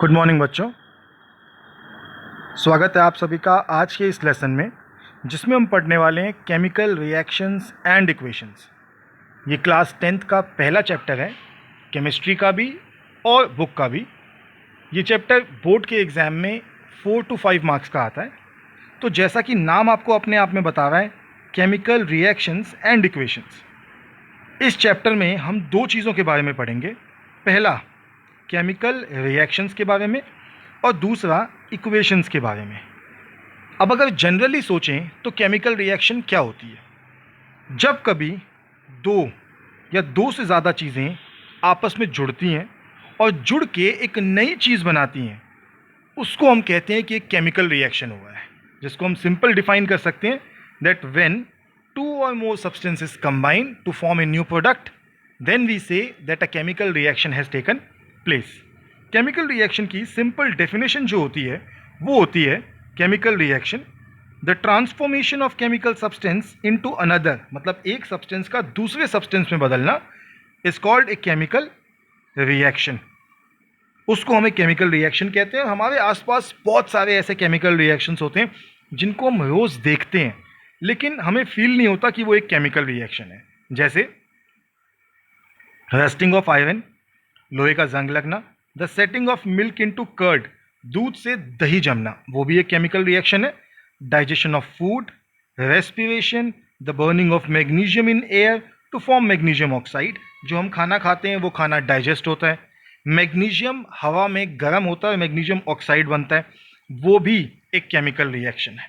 Good morning बच्चों। स्वागत है आप सभी का आज के इस लेसन में, जिसमें हम पढ़ने वाले हैं केमिकल रिएक्शंस एंड इक्वेशंस। ये क्लास 10th का पहला चैप्टर है, केमिस्ट्री का भी और बुक का भी। ये चैप्टर बोर्ड के एग्ज़ाम में 4 to 5 मार्क्स का आता है। तो जैसा कि नाम आपको अपने आप में बता रहा है, केमिकल रिएक्शंस एंड इक्वेशंस, इस चैप्टर में हम दो चीज़ों के बारे में पढ़ेंगे। पहला केमिकल रिएक्शंस के बारे में और दूसरा इक्वेशंस के बारे में। अब अगर जनरली सोचें तो केमिकल रिएक्शन क्या होती है? जब कभी दो या दो से ज़्यादा चीज़ें आपस में जुड़ती हैं और जुड़ के एक नई चीज़ बनाती हैं, उसको हम कहते हैं कि एक केमिकल रिएक्शन हुआ है, जिसको हम सिंपल डिफाइन कर सकते हैं दैट व्हेन टू और more substances combine to form a new product, then we say that a chemical reaction has taken place. Chemical reaction की सिंपल डेफिनेशन जो होती है वो होती है chemical reaction the transformation of chemical substance into another, मतलब एक substance का दूसरे सब्सटेंस में बदलना, is called a chemical reaction. उसको हम एक केमिकल रिएक्शन कहते हैं। हमारे आसपास बहुत सारे ऐसे केमिकल रिएक्शंस होते हैं जिनको हम रोज़ देखते हैं, लेकिन हमें फील नहीं होता कि वो एक केमिकल रिएक्शन है। जैसे रस्टिंग ऑफ आयरन, लोहे का जंग लगना, the setting of milk into curd, दूध से दही जमना, वो भी एक केमिकल रिएक्शन है। Digestion of food, respiration, the burning of magnesium in air to form magnesium oxide, जो हम खाना खाते हैं वो खाना डाइजेस्ट होता है, मैग्नीशियम हवा में गर्म होता है, मैग्नीशियम ऑक्साइड बनता है, वो भी एक केमिकल रिएक्शन है।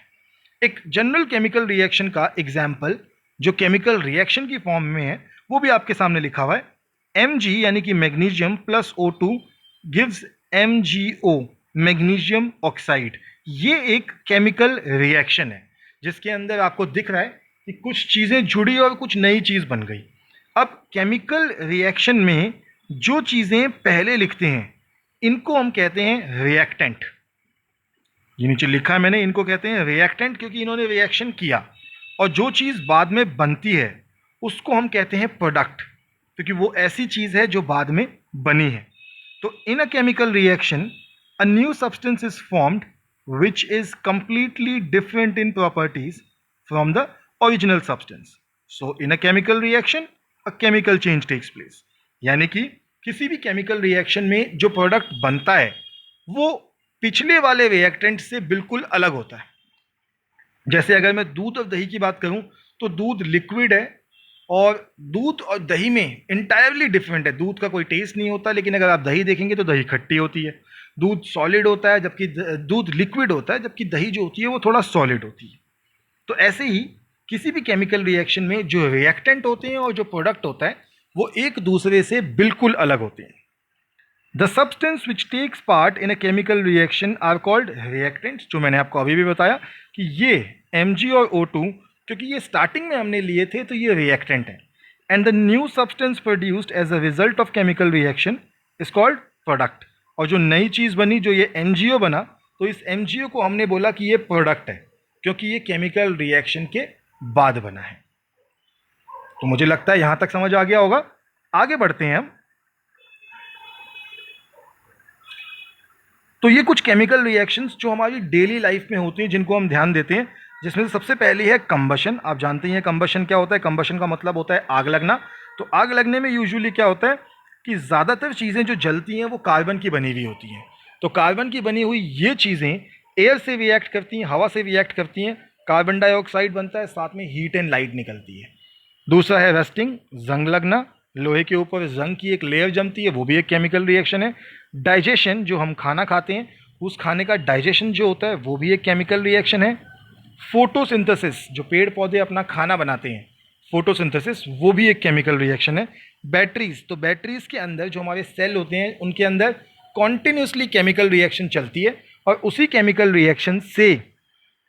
एक जनरल केमिकल रिएक्शन का एग्जाम्पल जो केमिकल रिएक्शन की फॉर्म में है वो भी आपके सामने लिखा हुआ है। Mg यानी कि magnesium plus O2 gives MgO, magnesium oxide. ये एक केमिकल रिएक्शन है जिसके अंदर आपको दिख रहा है कि कुछ चीज़ें जुड़ी और कुछ नई चीज़ बन गई। अब केमिकल रिएक्शन में जो चीज़ें पहले लिखते हैं इनको हम कहते हैं रिएक्टेंट। ये नीचे लिखा है मैंने, इनको कहते हैं रिएक्टेंट क्योंकि इन्होंने रिएक्शन किया। और जो चीज़ बाद में बनती है उसको हम कहते हैं प्रोडक्ट, क्योंकि वो ऐसी चीज़ है जो बाद में बनी है। तो in a chemical reaction a new substance is formed which is completely different in properties from the original substance. So in a chemical reaction a chemical change takes place, यानी कि किसी भी केमिकल रिएक्शन में जो product बनता है वो पिछले वाले रिएक्टेंट से बिल्कुल अलग होता है। जैसे अगर मैं दूध और दही की बात करूं तो दूध लिक्विड है और दूध और दही में इंटायरली डिफरेंट है। दूध का कोई टेस्ट नहीं होता, लेकिन अगर आप दही देखेंगे तो दही खट्टी होती है। दूध सॉलिड होता है जबकि दूध लिक्विड होता है, जबकि दही जो होती है वो थोड़ा सॉलिड होती है। तो ऐसे ही किसी भी केमिकल रिएक्शन में जो रिएक्टेंट होते हैं और जो प्रोडक्ट होता है वो एक दूसरे से बिल्कुल अलग होते हैं। The substance which takes part in a chemical reaction are called reactants, जो मैंने आपको अभी भी बताया कि ये Mg और O2 क्योंकि ये स्टार्टिंग में हमने लिए थे तो ये रिएक्टेंट है। And the new substance produced as a result of chemical reaction is called product. और जो नई चीज़ बनी, जो ये MgO बना, तो इस MgO को हमने बोला कि ये प्रोडक्ट है क्योंकि ये केमिकल रिएक्शन के बाद बना है। तो मुझे लगता है यहां तक समझ आ गया होगा। आगे बढ़ते हैं हम। तो ये कुछ केमिकल रिएक्शंस जो हमारी डेली लाइफ में होती हैं जिनको हम ध्यान देते हैं, जिसमें से सबसे पहली है कंबशन। आप जानते हैं कंबशन क्या होता है। कंबशन का मतलब होता है आग लगना। तो आग लगने में यूजुअली क्या होता है कि ज़्यादातर चीज़ें जो जलती हैं वो कार्बन की बनी हुई होती हैं। तो कार्बन की बनी हुई ये चीज़ें एयर से रिएक्ट करती हैं, हवा से रिएक्ट करती हैं, कार्बन डाइऑक्साइड बनता है, साथ में हीट एंड लाइट निकलती है। दूसरा है रस्टिंग, जंग लगना, लोहे के ऊपर जंग की एक लेयर जमती है, वो भी एक केमिकल रिएक्शन है। डाइजेशन, जो हम खाना खाते हैं उस खाने का डाइजेशन जो होता है वो भी एक केमिकल रिएक्शन है। फोटोसिंथेसिस, जो पेड़ पौधे अपना खाना बनाते हैं, फोटोसिंथेसिस, वो भी एक केमिकल रिएक्शन है। बैटरीज, तो बैटरीज के अंदर जो हमारे सेल होते हैं उनके अंदर कॉन्टिन्यूसली केमिकल रिएक्शन चलती है और उसी केमिकल रिएक्शन से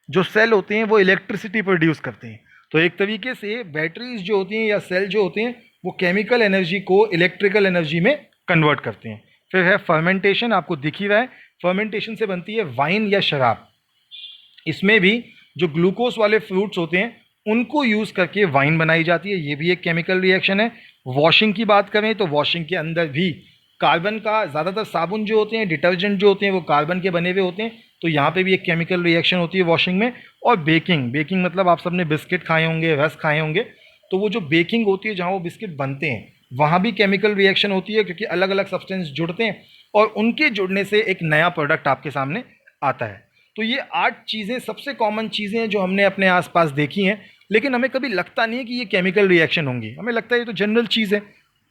जो सेल होते हैं वो इलेक्ट्रिसिटी प्रोड्यूस करते हैं। तो एक तरीके से बैटरीज जो होती हैं या सेल जो होते हैं वो केमिकल एनर्जी को इलेक्ट्रिकल एनर्जी में कन्वर्ट करते हैं। फिर है फर्मेंटेशन, आपको दिख ही रहा है, फर्मेंटेशन से बनती है वाइन या शराब। इसमें भी जो ग्लूकोज वाले फ्रूट्स होते हैं उनको यूज़ करके वाइन बनाई जाती है, ये भी एक केमिकल रिएक्शन है। वॉशिंग की बात करें तो वॉशिंग के अंदर भी कार्बन का, ज़्यादातर साबुन जो होते हैं, डिटर्जेंट जो होते हैं, वो कार्बन के बने हुए होते हैं। तो यहाँ पे भी एक केमिकल रिएक्शन होती है वॉशिंग में। और बेकिंग, बेकिंग मतलब आप सबने बिस्किट खाए होंगे, रस खाए होंगे, तो वो जो बेकिंग होती है जहाँ वो बिस्किट बनते हैं, वहाँ भी केमिकल रिएक्शन होती है, क्योंकि अलग अलग सब्सटेंस जुड़ते हैं और उनके जुड़ने से एक नया प्रोडक्ट आपके सामने आता है। तो ये 8 चीज़ें सबसे कॉमन चीज़ें हैं जो हमने अपने आसपास देखी हैं, लेकिन हमें कभी लगता नहीं है कि ये केमिकल रिएक्शन होंगी। हमें लगता है ये तो जनरल चीज़ है,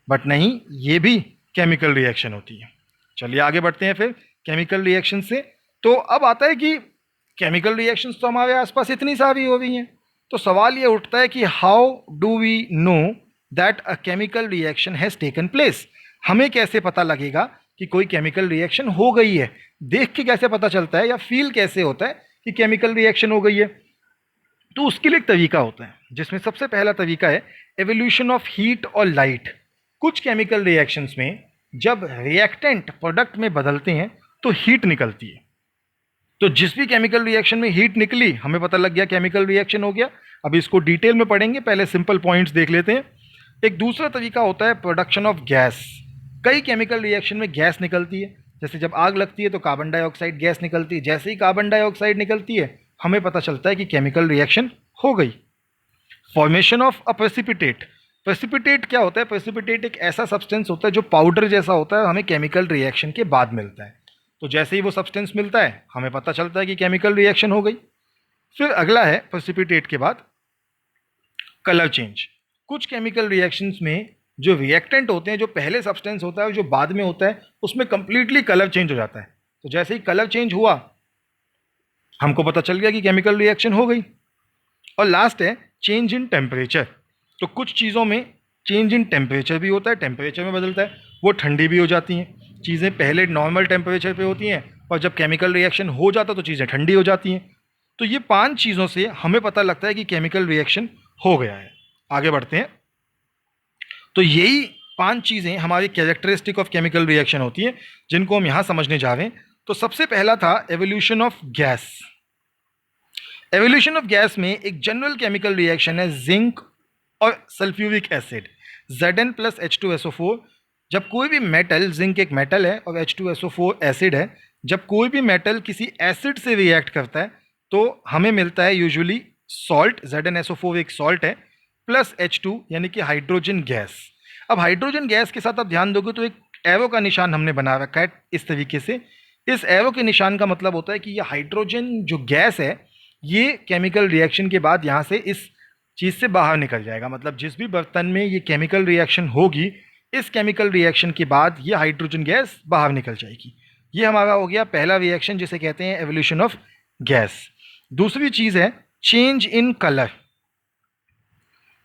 बट नहीं, ये भी केमिकल रिएक्शन होती है। चलिए आगे बढ़ते हैं फिर केमिकल रिएक्शन से। तो अब आता है कि केमिकल रिएक्शंस तो हमारे आसपास इतनी सारी हो रही हैं, तो सवाल ये उठता है कि how do we know that a chemical reaction has taken place. हमें कैसे पता लगेगा कि कोई केमिकल रिएक्शन हो गई है? देख के कैसे पता चलता है या फील कैसे होता है कि केमिकल रिएक्शन हो गई है? तो उसके लिए एक तरीका होता है, जिसमें सबसे पहला तरीका है एवोल्यूशन ऑफ हीट और लाइट। कुछ केमिकल रिएक्शंस में जब रिएक्टेंट प्रोडक्ट में बदलते हैं तो हीट निकलती है। तो जिस भी केमिकल रिएक्शन में हीट निकली, हमें पता लग गया केमिकल रिएक्शन हो गया। अब इसको डिटेल में पढ़ेंगे, पहले सिंपल पॉइंट्स देख लेते हैं। एक दूसरा तरीका होता है प्रोडक्शन ऑफ गैस। कई केमिकल रिएक्शन में गैस निकलती है, जैसे जब आग लगती है तो कार्बन डाइऑक्साइड गैस निकलती है। जैसे ही कार्बन डाइऑक्साइड निकलती है, हमें पता चलता है कि केमिकल रिएक्शन हो गई। Formation of a precipitate. Precipitate क्या होता है? प्रेसिपिटेट एक ऐसा सब्सटेंस होता है जो पाउडर जैसा होता है, हमें केमिकल रिएक्शन के बाद मिलता है। तो जैसे ही वो सब्सटेंस मिलता है, हमें पता चलता है कि केमिकल रिएक्शन हो गई। फिर अगला है प्रेसिपिटेट के बाद कलर चेंज। कुछ केमिकल रिएक्शंस में जो रिएक्टेंट होते हैं, जो पहले सब्सटेंस होता है और जो बाद में होता है, उसमें कंप्लीटली कलर चेंज हो जाता है। तो जैसे ही कलर चेंज हुआ, हमको पता चल गया कि केमिकल रिएक्शन हो गई। और लास्ट है चेंज इन टेम्परेचर। तो कुछ चीज़ों में चेंज इन टेम्परेचर भी होता है, टेम्परेचर में बदलता है, वो ठंडी भी हो जाती हैं। चीज़ें पहले नॉर्मल टेम्परेचर पे होती हैं और जब केमिकल रिएक्शन हो जाता तो चीज़ें ठंडी हो जाती हैं। तो ये 5 चीज़ों से हमें पता लगता है कि केमिकल रिएक्शन हो गया है। आगे बढ़ते हैं। तो यही 5 चीज़ें हमारी कैरेक्टरिस्टिक ऑफ केमिकल रिएक्शन होती हैं, जिनको हम यहाँ समझने जा रहे हैं। तो सबसे पहला था evolution of gas. Evolution of gas में एक जनरल केमिकल रिएक्शन है जिंक और sulphuric acid, Zn plus H2SO4। जब कोई भी मेटल, जिंक एक मेटल है और H2SO4 एसिड है, जब कोई भी मेटल किसी एसिड से रिएक्ट करता है तो हमें मिलता है यूजुअली सॉल्ट। ZnSO4 एक सॉल्ट है, प्लस H2 यानी कि हाइड्रोजन गैस। अब हाइड्रोजन गैस के साथ आप ध्यान दोगे तो एक एरो का निशान हमने बना रखा है इस तरीके से। इस एरो के निशान का मतलब होता है कि ये हाइड्रोजन जो गैस है, ये केमिकल रिएक्शन के बाद यहाँ से इस चीज़ से बाहर निकल जाएगा। मतलब जिस भी बर्तन में ये केमिकल रिएक्शन होगी, इस केमिकल रिएक्शन के बाद ये हाइड्रोजन गैस बाहर निकल जाएगी। ये हमारा हो गया पहला रिएक्शन, जिसे कहते हैं एवोल्यूशन ऑफ गैस। दूसरी चीज़ है चेंज इन कलर।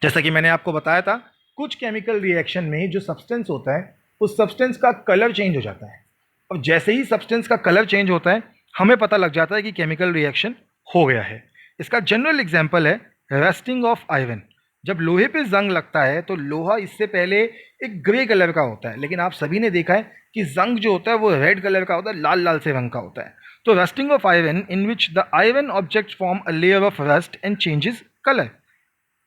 जैसा कि मैंने आपको बताया था, कुछ केमिकल रिएक्शन में जो सब्सटेंस होता है, उस सब्सटेंस का कलर चेंज हो जाता है। और जैसे ही सब्सटेंस का कलर चेंज होता है, हमें पता लग जाता है कि केमिकल रिएक्शन हो गया है। इसका जनरल एग्जांपल है रस्टिंग ऑफ आयरन। जब लोहे पे जंग लगता है तो लोहा इससे पहले एक ग्रे कलर का होता है, लेकिन आप सभी ने देखा है कि जंग जो होता है वो रेड कलर का होता है, लाल लाल से रंग का होता है। तो rusting of iron in which the iron object form a layer of rust and changes colour.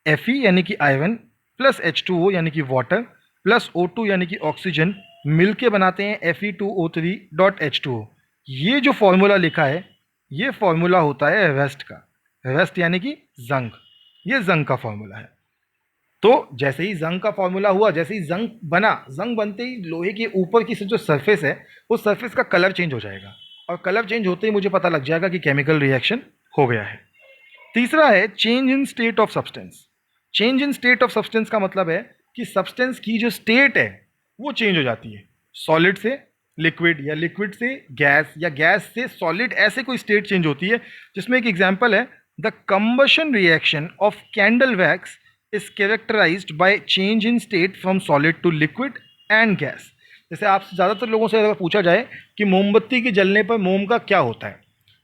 Fe यानी कि आयरन प्लस H2O यानी कि वाटर प्लस O2 यानी कि ऑक्सीजन मिलके बनाते हैं Fe2O3.H2O। ये जो फॉर्मूला लिखा है, ये फॉर्मूला होता है रस्ट का। रस्ट यानी कि जंग, ये जंग का फॉर्मूला है। तो जैसे ही जंग का फॉर्मूला हुआ, जैसे ही जंग बना, जंग बनते ही लोहे के ऊपर की जो सरफेस है, उस सरफेस का कलर चेंज हो जाएगा और कलर चेंज होते ही मुझे पता लग जाएगा कि केमिकल रिएक्शन हो गया है। तीसरा है change in state of substance. Change in state of substance का मतलब है कि सब्सटेंस की जो स्टेट है वो चेंज हो जाती है। सॉलिड से लिक्विड या लिक्विड से गैस या गैस से सॉलिड, ऐसे कोई स्टेट चेंज होती है। जिसमें एक एग्जांपल है the combustion reaction of candle wax is characterised by change in state from solid to liquid and gas. जैसे आपसे ज़्यादातर लोगों से अगर पूछा जाए कि मोमबत्ती के जलने पर मोम का क्या होता है,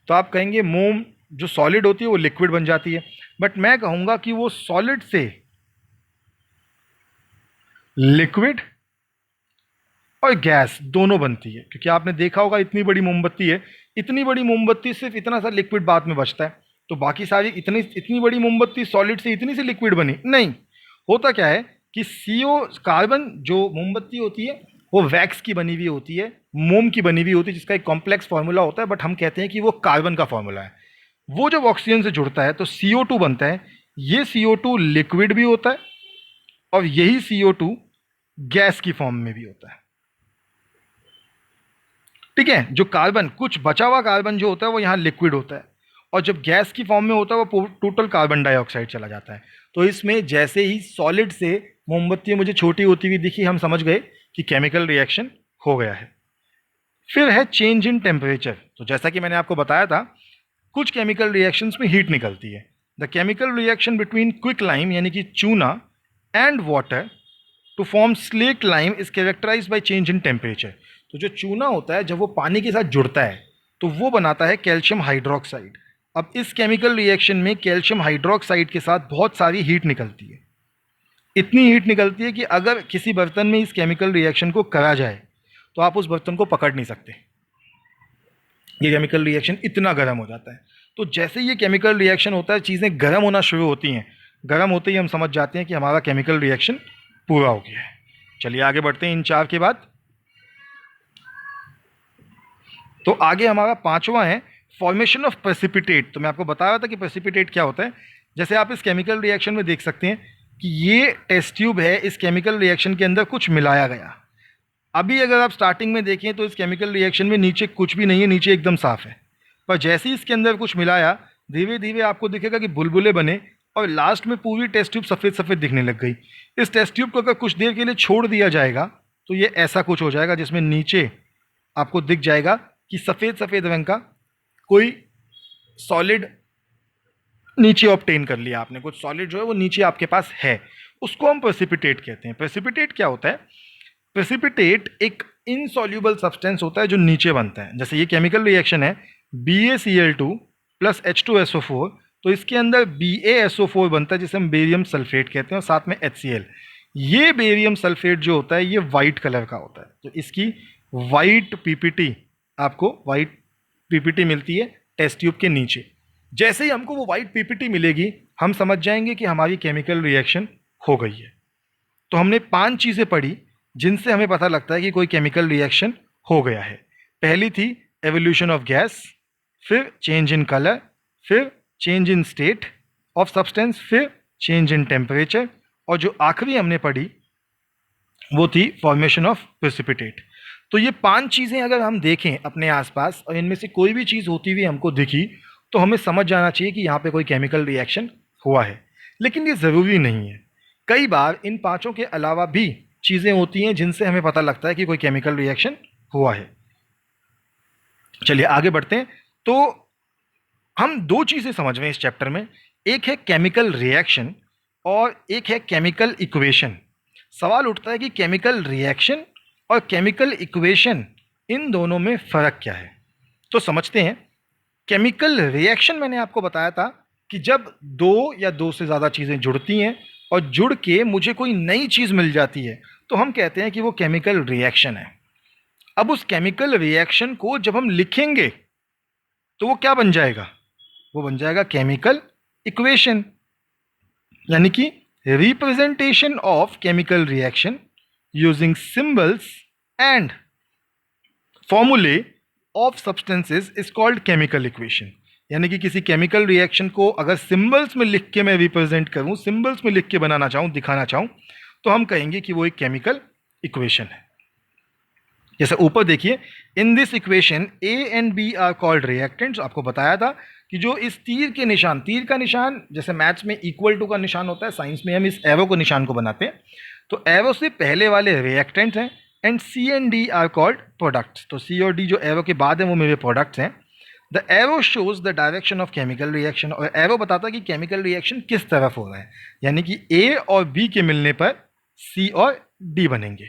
तो आप कहेंगे मोम जो सॉलिड होती है वो लिक्विड बन जाती है। बट मैं कहूँगा कि वो सॉलिड से लिक्विड और गैस दोनों बनती है। क्योंकि आपने देखा होगा इतनी बड़ी मोमबत्ती है, इतनी बड़ी मोमबत्ती सिर्फ इतना सा लिक्विड बाद में बचता है, तो बाकी सारी इतनी बड़ी मोमबत्ती सॉलिड से इतनी सी लिक्विड बनी नहीं। होता क्या है कि CO कार्बन जो मोमबत्ती होती है, वो वैक्स की बनी हुई होती है, मोम की बनी हुई होती है, जिसका एक कॉम्प्लेक्स फॉर्मूला होता है, बट हम कहते हैं कि वो कार्बन का फॉर्मूला है। वो जब ऑक्सीजन से जुड़ता है तो CO2 बनता है। ये CO2 लिक्विड भी होता है और यही CO2 गैस की फॉर्म में भी होता है। ठीक है, जो कार्बन, कुछ बचा हुआ कार्बन जो होता है वो यहाँ लिक्विड होता है, और जब गैस की फॉर्म में होता है वो टोटल कार्बन डाइऑक्साइड चला जाता है। तो इसमें जैसे ही सॉलिड से मोमबत्ती मुझे छोटी होती हुई दिखी, हम समझ गए कि केमिकल रिएक्शन हो गया है। फिर है चेंज इन टेम्परेचर। तो जैसा कि मैंने आपको बताया था, कुछ केमिकल रिएक्शंस में हीट निकलती है। The chemical reaction between quick lime यानी कि चूना and water to form slaked lime is characterised by change in temperature. तो जो चूना होता है जब वो पानी के साथ जुड़ता है तो वो बनाता है कैल्शियम हाइड्रोक्साइड। अब इस केमिकल रिएक्शन में कैल्शियम हाइड्रोक्साइड के साथ बहुत सारी हीट निकलती है। इतनी हीट निकलती है कि अगर किसी बर्तन में इस केमिकल रिएक्शन को करा जाए तो आप उस बर्तन को पकड़ नहीं सकते। ये केमिकल रिएक्शन इतना गर्म हो जाता है। तो जैसे ये केमिकल रिएक्शन होता है, चीज़ें गर्म होना शुरू होती हैं। गर्म होते ही हम समझ जाते हैं कि हमारा केमिकल रिएक्शन पूरा हो गया है। चलिए आगे बढ़ते हैं इन चार के बाद। तो आगे हमारा पांचवा है फॉर्मेशन ऑफ प्रेसिपिटेट। तो मैं आपको बता रहा था कि प्रेसिपिटेट क्या होता है। जैसे आप इस केमिकल रिएक्शन में देख सकते हैं कि ये टेस्ट ट्यूब है, इस केमिकल रिएक्शन के अंदर कुछ मिलाया गया। अभी अगर आप स्टार्टिंग में देखें तो इस केमिकल रिएक्शन में नीचे कुछ भी नहीं है, नीचे एकदम साफ है। पर जैसे ही इसके अंदर कुछ मिलाया, धीरे धीरे आपको दिखेगा कि बुलबुले बने और लास्ट में पूरी टेस्ट ट्यूब सफ़ेद सफ़ेद दिखने लग गई। इस टेस्ट ट्यूब को अगर कुछ देर के लिए छोड़ दिया जाएगा तो ये ऐसा कुछ हो जाएगा, जिसमें नीचे आपको दिख जाएगा कि सफ़ेद सफ़ेद रंग का कोई सॉलिड नीचे ऑब्टेन कर लिया आपने। कुछ सॉलिड जो है वो नीचे आपके पास है, उसको हम प्रेसिपिटेट कहते हैं। प्रेसिपिटेट क्या होता है? प्रेसिपिटेट एक इनसॉल्यूबल सब्सटेंस होता है जो नीचे बनता है। जैसे ये केमिकल रिएक्शन है BaCl2 प्लस H2SO4, तो इसके अंदर BaSO4 बनता है जिसे हम बेरियम सल्फेट कहते हैं, और साथ में HCl। ये बेरियम सल्फेट जो होता है ये वाइट कलर का होता है। तो इसकी वाइट पीपीटी, आपको वाइट पीपीटी मिलती है टेस्ट ट्यूब के नीचे। जैसे ही हमको वो वाइट पीपीटी मिलेगी, हम समझ जाएंगे कि हमारी केमिकल रिएक्शन हो गई है। तो हमने 5 चीज़ें पढ़ी जिनसे हमें पता लगता है कि कोई केमिकल रिएक्शन हो गया है। पहली थी एवोल्यूशन ऑफ गैस, फिर चेंज इन कलर, फिर change in state of substance, फिर चेंज इन टेम्परेचर, और जो आखिरी हमने पढ़ी वो थी फॉर्मेशन ऑफ प्रेसिपिटेट। तो ये 5 चीज़ें अगर हम देखें अपने आसपास और इनमें से कोई भी चीज़ होती हुई हमको दिखी तो हमें समझ जाना चाहिए कि यहाँ पे कोई केमिकल रिएक्शन हुआ है। लेकिन ये ज़रूरी नहीं है। कई बार इन पांचों के अलावा भी चीज़ें होती हैं जिनसे हमें पता लगता है कि कोई केमिकल रिएक्शन हुआ है। चलिए आगे बढ़ते हैं। तो हम 2 चीज़ें समझ रहे हैं इस चैप्टर में, एक है केमिकल रिएक्शन और एक है केमिकल इक्वेशन। सवाल उठता है कि केमिकल रिएक्शन और केमिकल इक्वेशन, इन दोनों में फ़र्क क्या है। तो समझते हैं। केमिकल रिएक्शन मैंने आपको बताया था कि जब 2 या 2 से ज़्यादा चीज़ें जुड़ती हैं और जुड़ के मुझे कोई नई चीज़ मिल जाती है तो हम कहते हैं कि वो केमिकल रिएक्शन है। अब उस केमिकल रिएक्शन को जब हम लिखेंगे तो वो क्या बन जाएगा? वो बन जाएगा केमिकल इक्वेशन, यानी कि representation of chemical reaction using symbols and formulae of substances is called chemical equation. यानी कि किसी केमिकल रिएक्शन को अगर सिंबल्स में लिख के मैं रिप्रेजेंट करूं, सिंबल्स में लिख के बनाना चाहूं, दिखाना चाहूं, तो हम कहेंगे कि वो एक केमिकल इक्वेशन है। जैसे ऊपर देखिए, in this equation A and B are called reactants. आपको बताया था कि जो इस तीर के निशान, तीर का निशान जैसे मैथ्स में इक्वल टू का निशान होता है, साइंस में हम इस एरो को निशान को बनाते हैं। तो एरो से पहले वाले रिएक्टेंट्स हैं and C and D are called products. तो सी और डी जो एरो के बाद है वो मेरे प्रोडक्ट्स हैं। The arrow shows the direction of chemical reaction, और एरो बताता है कि केमिकल रिएक्शन किस तरफ हो रहा है, यानी कि ए और बी के मिलने पर सी और डी बनेंगे।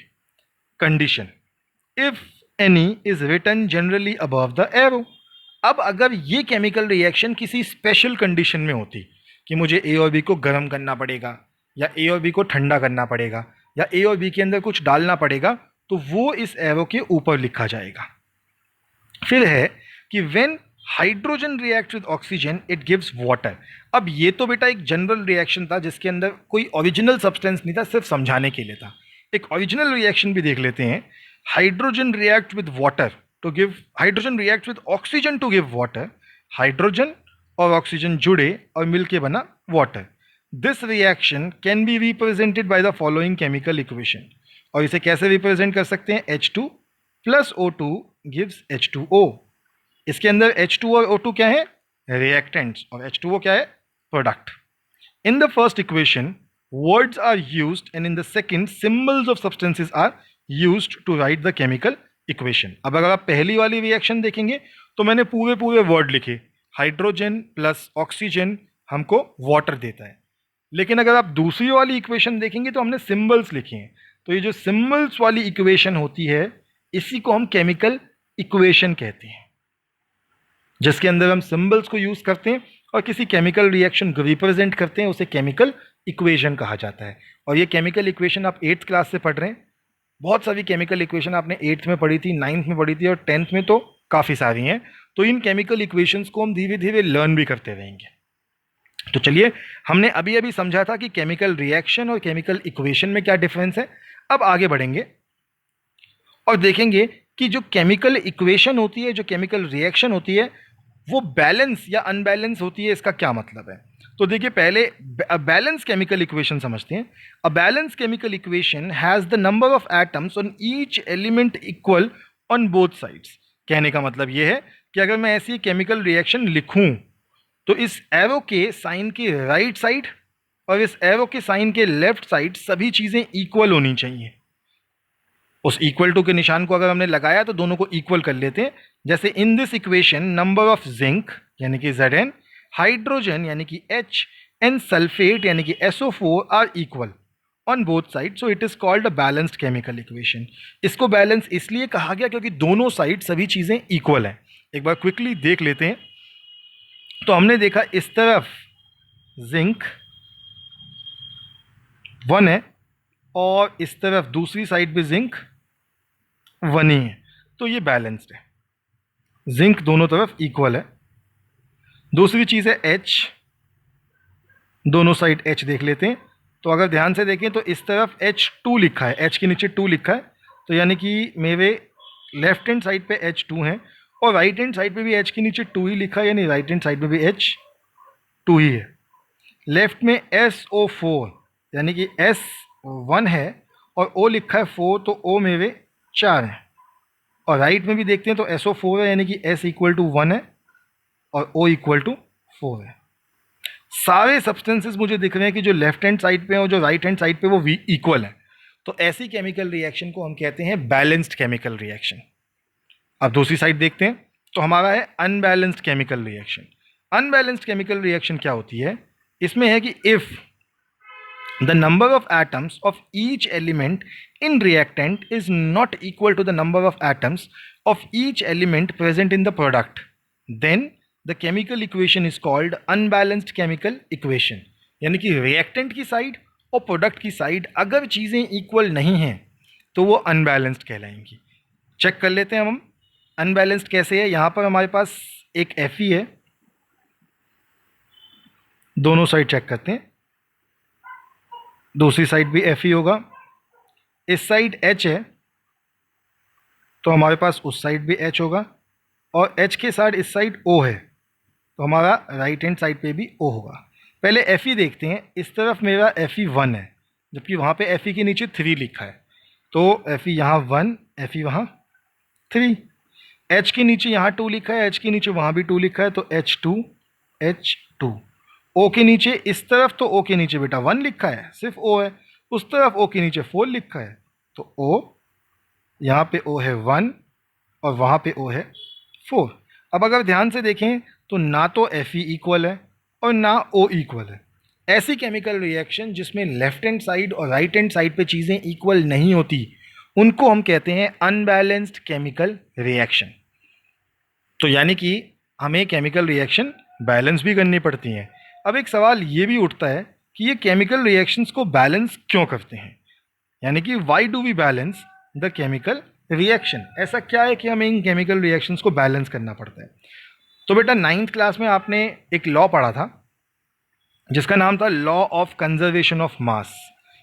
Condition, if any is written generally above the arrow. अब अगर ये केमिकल रिएक्शन किसी स्पेशल कंडीशन में होती कि मुझे ए और बी को गर्म करना पड़ेगा, या ए और बी को ठंडा करना पड़ेगा, या ए और बी के अंदर कुछ डालना पड़ेगा, तो वो इस एरो के ऊपर लिखा जाएगा। फिर है कि when hydrogen react with oxygen it gives water. अब ये तो बेटा एक जनरल रिएक्शन था जिसके अंदर कोई ओरिजिनल सब्सटेंस नहीं था, सिर्फ समझाने के लिए था। एक ओरिजिनल रिएक्शन भी देख लेते हैं। Hydrogen react with water to give, hydrogen react with oxygen to give water, hydrogen और ऑक्सीजन जुड़े और मिलके बना water. This reaction can be represented by the following chemical equation. और इसे कैसे रिप्रेजेंट कर सकते हैं? H2 plus O2 gives H2O. इसके अंदर H2 और O2 क्या है? रिएक्टेंट्स, और H2O क्या है? Product. In the first equation words are used and in the second symbols of substances are used to write the chemical equation. अब अगर आप पहली वाली रिएक्शन देखेंगे तो मैंने पूरे पूरे वर्ड लिखे, हाइड्रोजन प्लस ऑक्सीजन हमको वाटर देता है. लेकिन अगर आप दूसरी वाली इक्वेशन देखेंगे तो हमने सिंबल्स लिखे हैं. तो ये जो सिंबल्स वाली इक्वेशन होती है इसी को हम केमिकल इक्वेशन कहते हैं, जिसके अंदर हम सिंबल्स को यूज करते हैं और किसी केमिकल रिएक्शन को रिप्रेजेंट करते हैं, उसे केमिकल इक्वेशन कहा जाता है. और ये केमिकल इक्वेशन आप 8th क्लास से पढ़ रहे हैं. बहुत सारी केमिकल इक्वेशन आपने 8th में पढ़ी थी, 9th में पढ़ी थी और 10th में तो काफ़ी सारी हैं. तो इन केमिकल इक्वेशंस को हम धीरे धीरे लर्न भी करते रहेंगे. तो चलिए, हमने अभी अभी समझा था कि केमिकल रिएक्शन और केमिकल इक्वेशन में क्या डिफरेंस है. अब आगे बढ़ेंगे और देखेंगे कि जो केमिकल इक्वेशन होती है, जो केमिकल रिएक्शन होती है, वो बैलेंस या अनबैलेंस होती है. इसका क्या मतलब है? तो देखिए, पहले बैलेंस केमिकल इक्वेशन समझते हैं. A balance chemical equation has the number of atoms on each element equal on both sides. कहने का मतलब ये है कि अगर मैं ऐसी केमिकल रिएक्शन लिखूं तो इस एरो के साइन के राइट साइड और इस एरो के साइन के लेफ्ट साइड सभी चीजें इक्वल होनी चाहिए. उस इक्वल टू के निशान को अगर हमने लगाया तो दोनों को इक्वल कर लेते हैं. जैसे इन this equation number of zinc यानी कि Zn, हाइड्रोजन यानी कि H एंड सल्फेट यानी कि SO4 are equal on both side, so it is called a balanced chemical equation. इसको बैलेंस इसलिए कहा गया क्योंकि दोनों साइड सभी चीजें इक्वल हैं. एक बार क्विकली देख लेते हैं. तो हमने देखा इस तरफ जिंक 1 है और इस तरफ दूसरी साइड भी जिंक 1 ही है. तो ये बैलेंस्ड है, जिंक दोनों तरफ इक्वल है. दूसरी चीज है H, दोनों साइड H देख लेते हैं. तो अगर ध्यान से देखें तो इस तरफ H2 लिखा है, H के नीचे 2 लिखा है. तो यानी कि मेरे लेफ्ट हैंड साइड पे H2 है और राइट हैंड साइड पे भी H के नीचे 2 ही लिखा है, यानी राइट हैंड साइड पे भी H2 ही है. लेफ्ट में SO4 यानी कि S1 है और O लिखा है 4, तो O मेरे 4 है. और राइट में भी देखते हैं तो SO4 है यानी कि S इक्वल टू 1 है और O इक्वल टू 4 है. सारे सब्सटेंसेस मुझे दिख रहे हैं कि जो लेफ्ट हैंड साइड पे और जो राइट हैंड साइड पे वो इक्वल है. तो ऐसी केमिकल रिएक्शन को हम कहते हैं बैलेंस्ड केमिकल रिएक्शन. अब दूसरी साइड देखते हैं तो हमारा है unbalanced chemical reaction. Unbalanced chemical reaction क्या होती है? इसमें है कि if the number of atoms of each element in reactant is not equal to the number of atoms of each element present in the product, then the chemical equation is called unbalanced chemical equation. यानी कि reactant की side और product की side अगर चीज़ें equal नहीं हैं तो वो अनबैलेंस्ड कहलाएंगी. चेक कर लेते हैं हम अनबैलेंस्ड कैसे है. यहाँ पर हमारे पास एक Fe है, दोनों साइड चेक करते हैं. दूसरी साइड भी Fe होगा. इस साइड H है तो हमारे पास उस साइड भी H होगा और H के साथ इस साइड O है तो हमारा राइट हैंड साइड पे भी O होगा. पहले Fe देखते हैं. इस तरफ मेरा Fe1 है जबकि वहाँ पे Fe के नीचे 3 लिखा है. तो Fe यहाँ 1, Fe वहाँ 3. H के नीचे यहाँ 2 लिखा है, H के नीचे वहाँ भी 2 लिखा है तो H2 H2. O के नीचे इस तरफ तो O के नीचे बेटा 1 लिखा है, सिर्फ O है. उस तरफ O के नीचे 4 लिखा है तो O, यहाँ पे O है 1 और वहाँ पे O है 4. अब अगर ध्यान से देखें तो ना तो Fe इक्वल है और ना O इक्वल है. ऐसी केमिकल रिएक्शन जिसमें लेफ्ट हैंड साइड और राइट हैंड साइड पे चीज़ें इक्वल नहीं होती उनको हम कहते हैं अनबैलेंस्ड केमिकल रिएक्शन. तो यानी कि हमें केमिकल रिएक्शन बैलेंस भी करनी पड़ती हैं. अब एक सवाल ये भी उठता है कि ये केमिकल रिएक्शंस को बैलेंस क्यों करते हैं, यानी कि why do we balance the chemical reaction. ऐसा क्या है कि हमें इन केमिकल रिएक्शंस को बैलेंस करना पड़ता है. तो बेटा 9th क्लास में आपने एक लॉ पढ़ा था जिसका नाम था law of conservation of mass.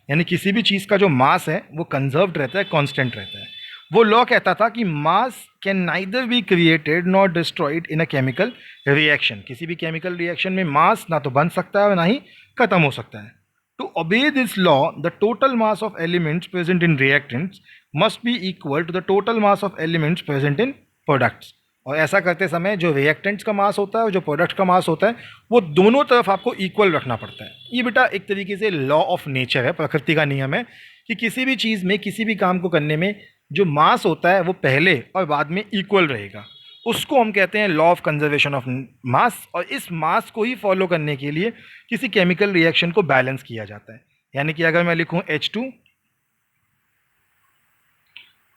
यानी किसी भी चीज़ का जो मास है वो कंजर्व्ड रहता है, कांस्टेंट रहता है. वो लॉ कहता था कि मास can neither be created not destroyed in a chemical reaction. किसी भी केमिकल रिएक्शन में मास ना तो बन सकता है और ना ही खत्म हो सकता है। To obey this law the total mass of elements present in reactants must be equal to the total mass of elements present in products. और ऐसा करते समय जो रिएक्टेंट्स का मास होता है और जो प्रोडक्ट का मास होता है वो दोनों तरफ आपको इक्वल रखना पड़ता है। ये बेटा एक तरीके से लॉ ऑफ नेचर है, प्रकृति का नियम है कि किसी भी चीज़ में किसी भी काम को करने में जो मास होता है वो पहले और बाद में इक्वल रहेगा। उसको हम कहते हैं law of conservation of mass. और इस मास को ही फॉलो करने के लिए किसी केमिकल रिएक्शन को बैलेंस किया जाता है। यानी कि अगर मैं लिखूं H2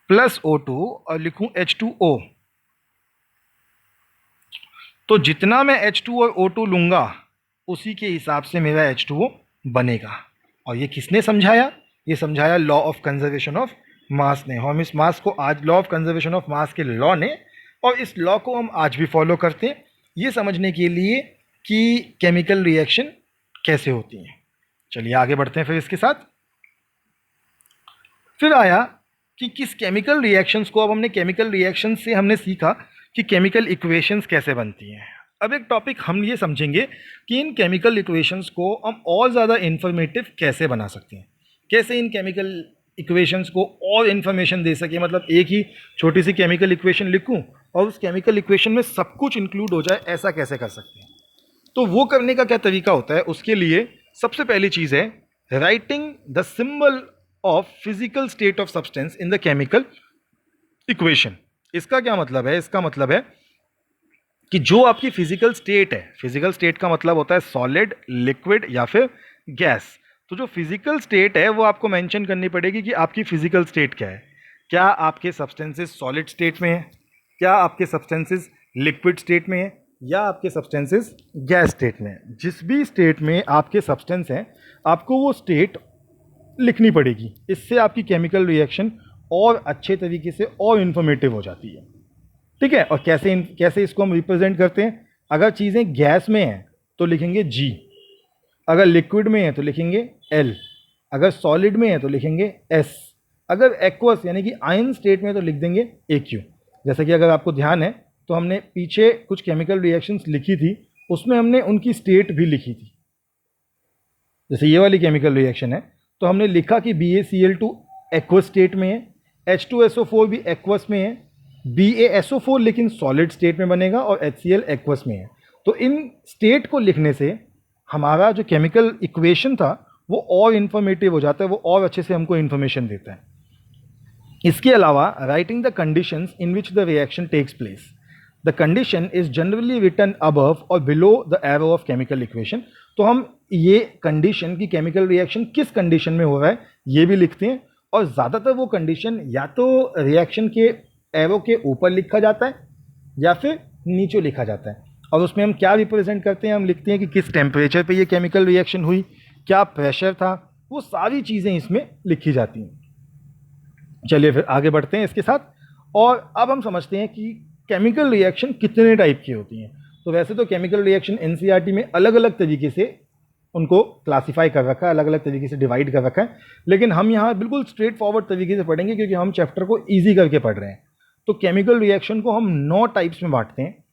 प्लस O2 और लिखूं H2O, तो जितना मैं H2 और O2 लूँगा उसी के हिसाब से मेरा H2O बनेगा। और ये किसने समझाया? ये समझाया law of conservation of mass ने। हम इस मास को आज law of conservation of mass के लॉ ने, और इस लॉ को हम आज भी फॉलो करते हैं ये समझने के लिए कि केमिकल रिएक्शन कैसे होती हैं। चलिए आगे बढ़ते हैं फिर इसके साथ। फिर आया कि किस केमिकल रिएक्शंस को, अब हमने केमिकल रिएक्शन से हमने सीखा कि केमिकल इक्वेशंस कैसे बनती हैं। अब एक टॉपिक हम ये समझेंगे कि इन केमिकल इक्वेशंस को हम और ज़्यादा इन्फॉर्मेटिव कैसे बना सकते हैं, कैसे इन केमिकल इक्वेशंस को और इन्फॉर्मेशन दे सके। मतलब एक ही छोटी सी केमिकल इक्वेशन लिखूं और उस केमिकल इक्वेशन में सब कुछ इंक्लूड हो जाए, ऐसा कैसे कर सकते हैं। तो वो करने का क्या तरीका होता है, उसके लिए सबसे पहली चीज़ है writing the symbol of physical state of substance in the chemical equation. इसका क्या मतलब है? इसका मतलब है कि जो आपकी फिजिकल स्टेट है, फिजिकल स्टेट का मतलब होता है सॉलिड, लिक्विड या फिर गैस। तो जो फिजिकल स्टेट है वो आपको मेंशन करनी पड़ेगी कि आपकी फिजिकल स्टेट क्या है। क्या आपके सब्सटेंसेस सॉलिड स्टेट में है, क्या आपके सब्सटेंसेस लिक्विड स्टेट में है, या आपके सब्सटेंसेस गैस स्टेट में है। जिस भी स्टेट में आपके सब्सटेंस हैं आपको वो स्टेट लिखनी पड़ेगी। इससे आपकी केमिकल रिएक्शन और अच्छे तरीके से और इन्फॉर्मेटिव हो जाती है। ठीक है। और कैसे इसको हम रिप्रेजेंट करते हैं? अगर चीज़ें गैस में हैं तो लिखेंगे G, अगर लिक्विड में है तो लिखेंगे L, अगर सॉलिड में है तो लिखेंगे S, अगर एक्वस यानी कि आयन स्टेट में तो लिख देंगे AQ। जैसे कि अगर आपको ध्यान है तो हमने पीछे कुछ केमिकल रिएक्शंस लिखी थी, उसमें हमने उनकी स्टेट भी लिखी थी। जैसे ये वाली केमिकल रिएक्शन है तो हमने लिखा कि BaCl2 एक्वस स्टेट में है, H2SO4 भी एक्वस में है, BaSO4 लेकिन सॉलिड स्टेट में बनेगा और HCl एक्वस में है। तो इन स्टेट को लिखने से हमारा जो केमिकल इक्वेशन था वो और इन्फॉर्मेटिव हो जाता है, वो और अच्छे से हमको इन्फॉर्मेशन देता है। इसके अलावा writing the conditions in which the reaction takes place. The condition is generally written above और below the arrow of chemical equation. तो हम ये कंडीशन की केमिकल रिएक्शन किस कंडीशन में हो रहा है ये भी लिखते हैं, और ज़्यादातर वो कंडीशन या तो रिएक्शन के एरो के ऊपर लिखा जाता है या फिर नीचे लिखा जाता है। और उसमें हम क्या रिप्रेजेंट करते हैं, हम लिखते हैं कि किस टेम्परेचर पे ये केमिकल रिएक्शन हुई, क्या प्रेशर था, वो सारी चीज़ें इसमें लिखी जाती हैं। चलिए फिर आगे बढ़ते हैं इसके साथ। और अब हम समझते हैं कि केमिकल रिएक्शन कितने टाइप की होती हैं। तो वैसे तो केमिकल रिएक्शन एनसीईआरटी में अलग अलग तरीके से उनको क्लासीफाई कर रखा है, अलग अलग तरीके से डिवाइड कर रखा है, लेकिन हम यहाँ बिल्कुल स्ट्रेट फॉरवर्ड तरीके से पढ़ेंगे क्योंकि हम चैप्टर को ईजी करके पढ़ रहे हैं। तो केमिकल रिएक्शन को हम 9 टाइप्स में बांटते हैं,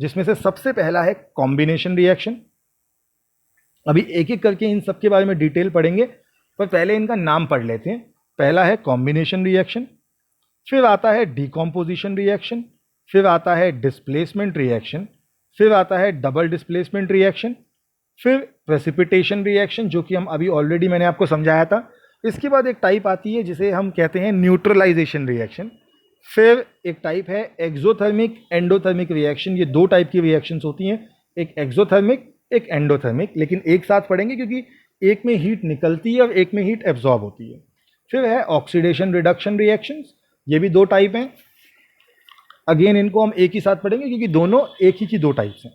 जिसमें से सबसे पहला है कॉम्बिनेशन रिएक्शन। अभी एक एक करके इन सब के बारे में डिटेल पढ़ेंगे, पर पहले इनका नाम पढ़ लेते हैं। पहला है कॉम्बिनेशन रिएक्शन, फिर आता है डीकॉम्पोजिशन रिएक्शन, फिर आता है डिस्प्लेसमेंट रिएक्शन, फिर आता है डबल डिस्प्लेसमेंट रिएक्शन, फिर प्रेसिपिटेशन रिएक्शन जो कि हम अभी ऑलरेडी मैंने आपको समझाया था। इसके बाद एक टाइप आती है जिसे हम कहते हैं न्यूट्रलाइजेशन रिएक्शन। फिर एक टाइप है एक्सोथर्मिक एंडोथर्मिक रिएक्शन। ये 2 टाइप की रिएक्शंस होती हैं, एक एक्सोथर्मिक एक एंडोथर्मिक, लेकिन एक साथ पढ़ेंगे क्योंकि एक में हीट निकलती है और एक में हीट एब्जॉर्ब होती है। फिर है ऑक्सीडेशन रिडक्शन रिएक्शंस, ये भी 2 टाइप हैं। अगेन इनको हम एक ही साथ पढ़ेंगे क्योंकि दोनों एक ही की 2 टाइप्स हैं।